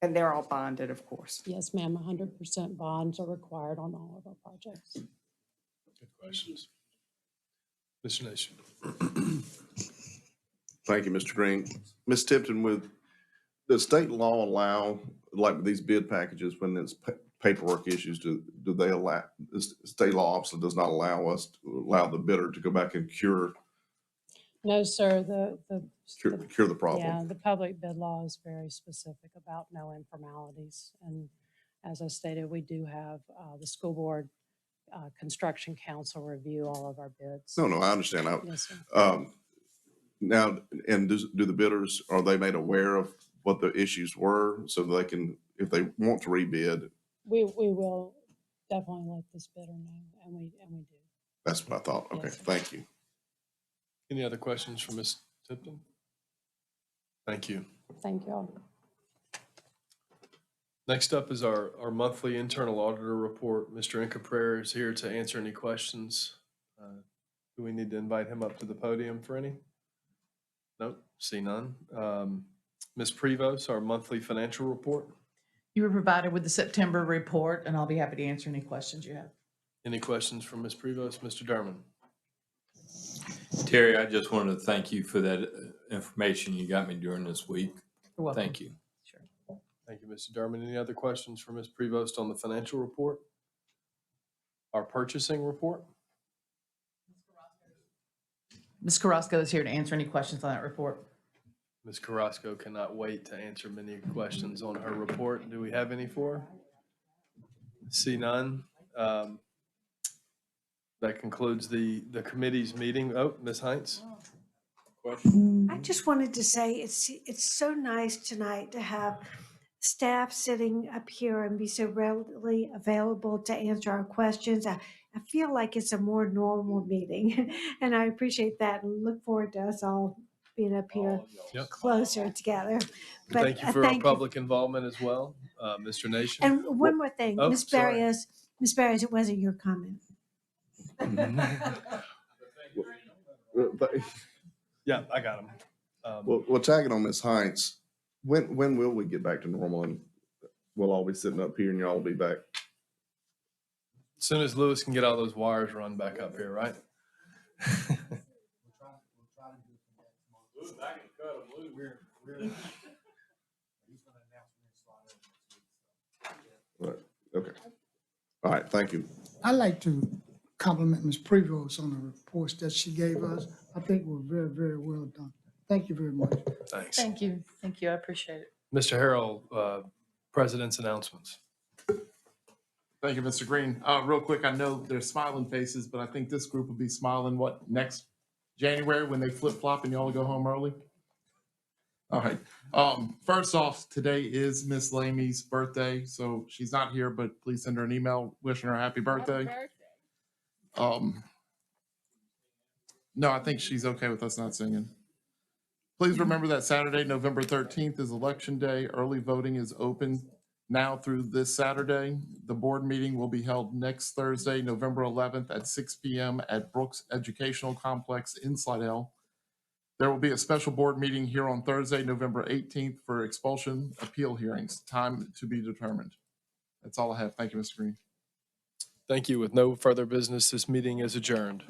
And they're all bonded, of course. Yes, ma'am, 100% bonds are required on all of our projects. Good questions. Mr. Nation. Thank you, Mr. Green. Ms. Tipton, does state law allow, like with these bid packages, when it's paperwork issues, do they allow, state law obviously does not allow us to allow the bidder to go back and cure No, sir, cure the problem? Yeah, the public bid law is very specific about no informalities. And as I stated, we do have the school board construction council review all of our bids. No, I understand. Yes, sir. Now, and do the bidders, are they made aware of what the issues were so they can, if they want to rebid? We will definitely let this bidder know, and we do. That's what I thought. Okay, Yes, sir. thank you. Any other questions for Ms. Tipton? Thank you. Thank you all. Next up is our monthly internal auditor report. Mr. Incaprare is here to answer any questions. Do we need to invite him up to the podium for any? Nope, see none. Ms. Prevost, our monthly financial report. You were provided with the September report, and I'll be happy to answer any questions you have. Any questions from Ms. Prevost? Mr. Derman? Terry, I just wanted to thank you for that information you got me during this week. You're welcome. Thank you. Thank you, Mr. Derman. Any other questions for Ms. Prevost on the financial report? Our purchasing report? Ms. Carrasco is here to answer any questions on that report. Ms. Carrasco cannot wait to answer many questions on her report. Do we have any for her? See none. That concludes the committee's meeting. Oh, Ms. Heinz? Question? I just wanted to say it's so nice tonight to have staff sitting up here and be so readily available to answer our questions. I feel like it's a more normal meeting, and I appreciate that and look forward to us all being up here closer together. But Thank you for our public involvement as well, Mr. Nation. And one more thing, Oh, Ms. sorry. Barrios, it wasn't your comment. Yeah, I got him. Well, tagging on Ms. Heinz, when will we get back to normal and we'll all be sitting up here and y'all will be back? As soon as Lewis can get all those wires run back up here, right? Right. Okay. All right, thank you. I'd like to compliment Ms. Prevost on the reports that she gave us. I think were very, very well done. Thank you very much. Thanks. Thank you. Thank you. I appreciate it. Mr. Harrell, President's announcements. Thank you, Mr. Green. Real quick, I know they're smiling faces, but I think this group will be smiling, next January when they flip-flop and y'all go home early? All right. First off, today is Miss Lamy's birthday, so she's not here, but please send her an email wishing her a happy birthday. No, I think she's okay with us not singing. Please remember that Saturday, November 13th is Election Day. Early voting is open now through this Saturday. The board meeting will be held next Thursday, November 11th at 6 p.m. at Brooks Educational Complex in Slidell. There will be a special board meeting here on Thursday, November 18th for expulsion appeal hearings. Time to be determined. That's all I have. Thank you, Mr. Green. Thank you. With no further business, this meeting is adjourned.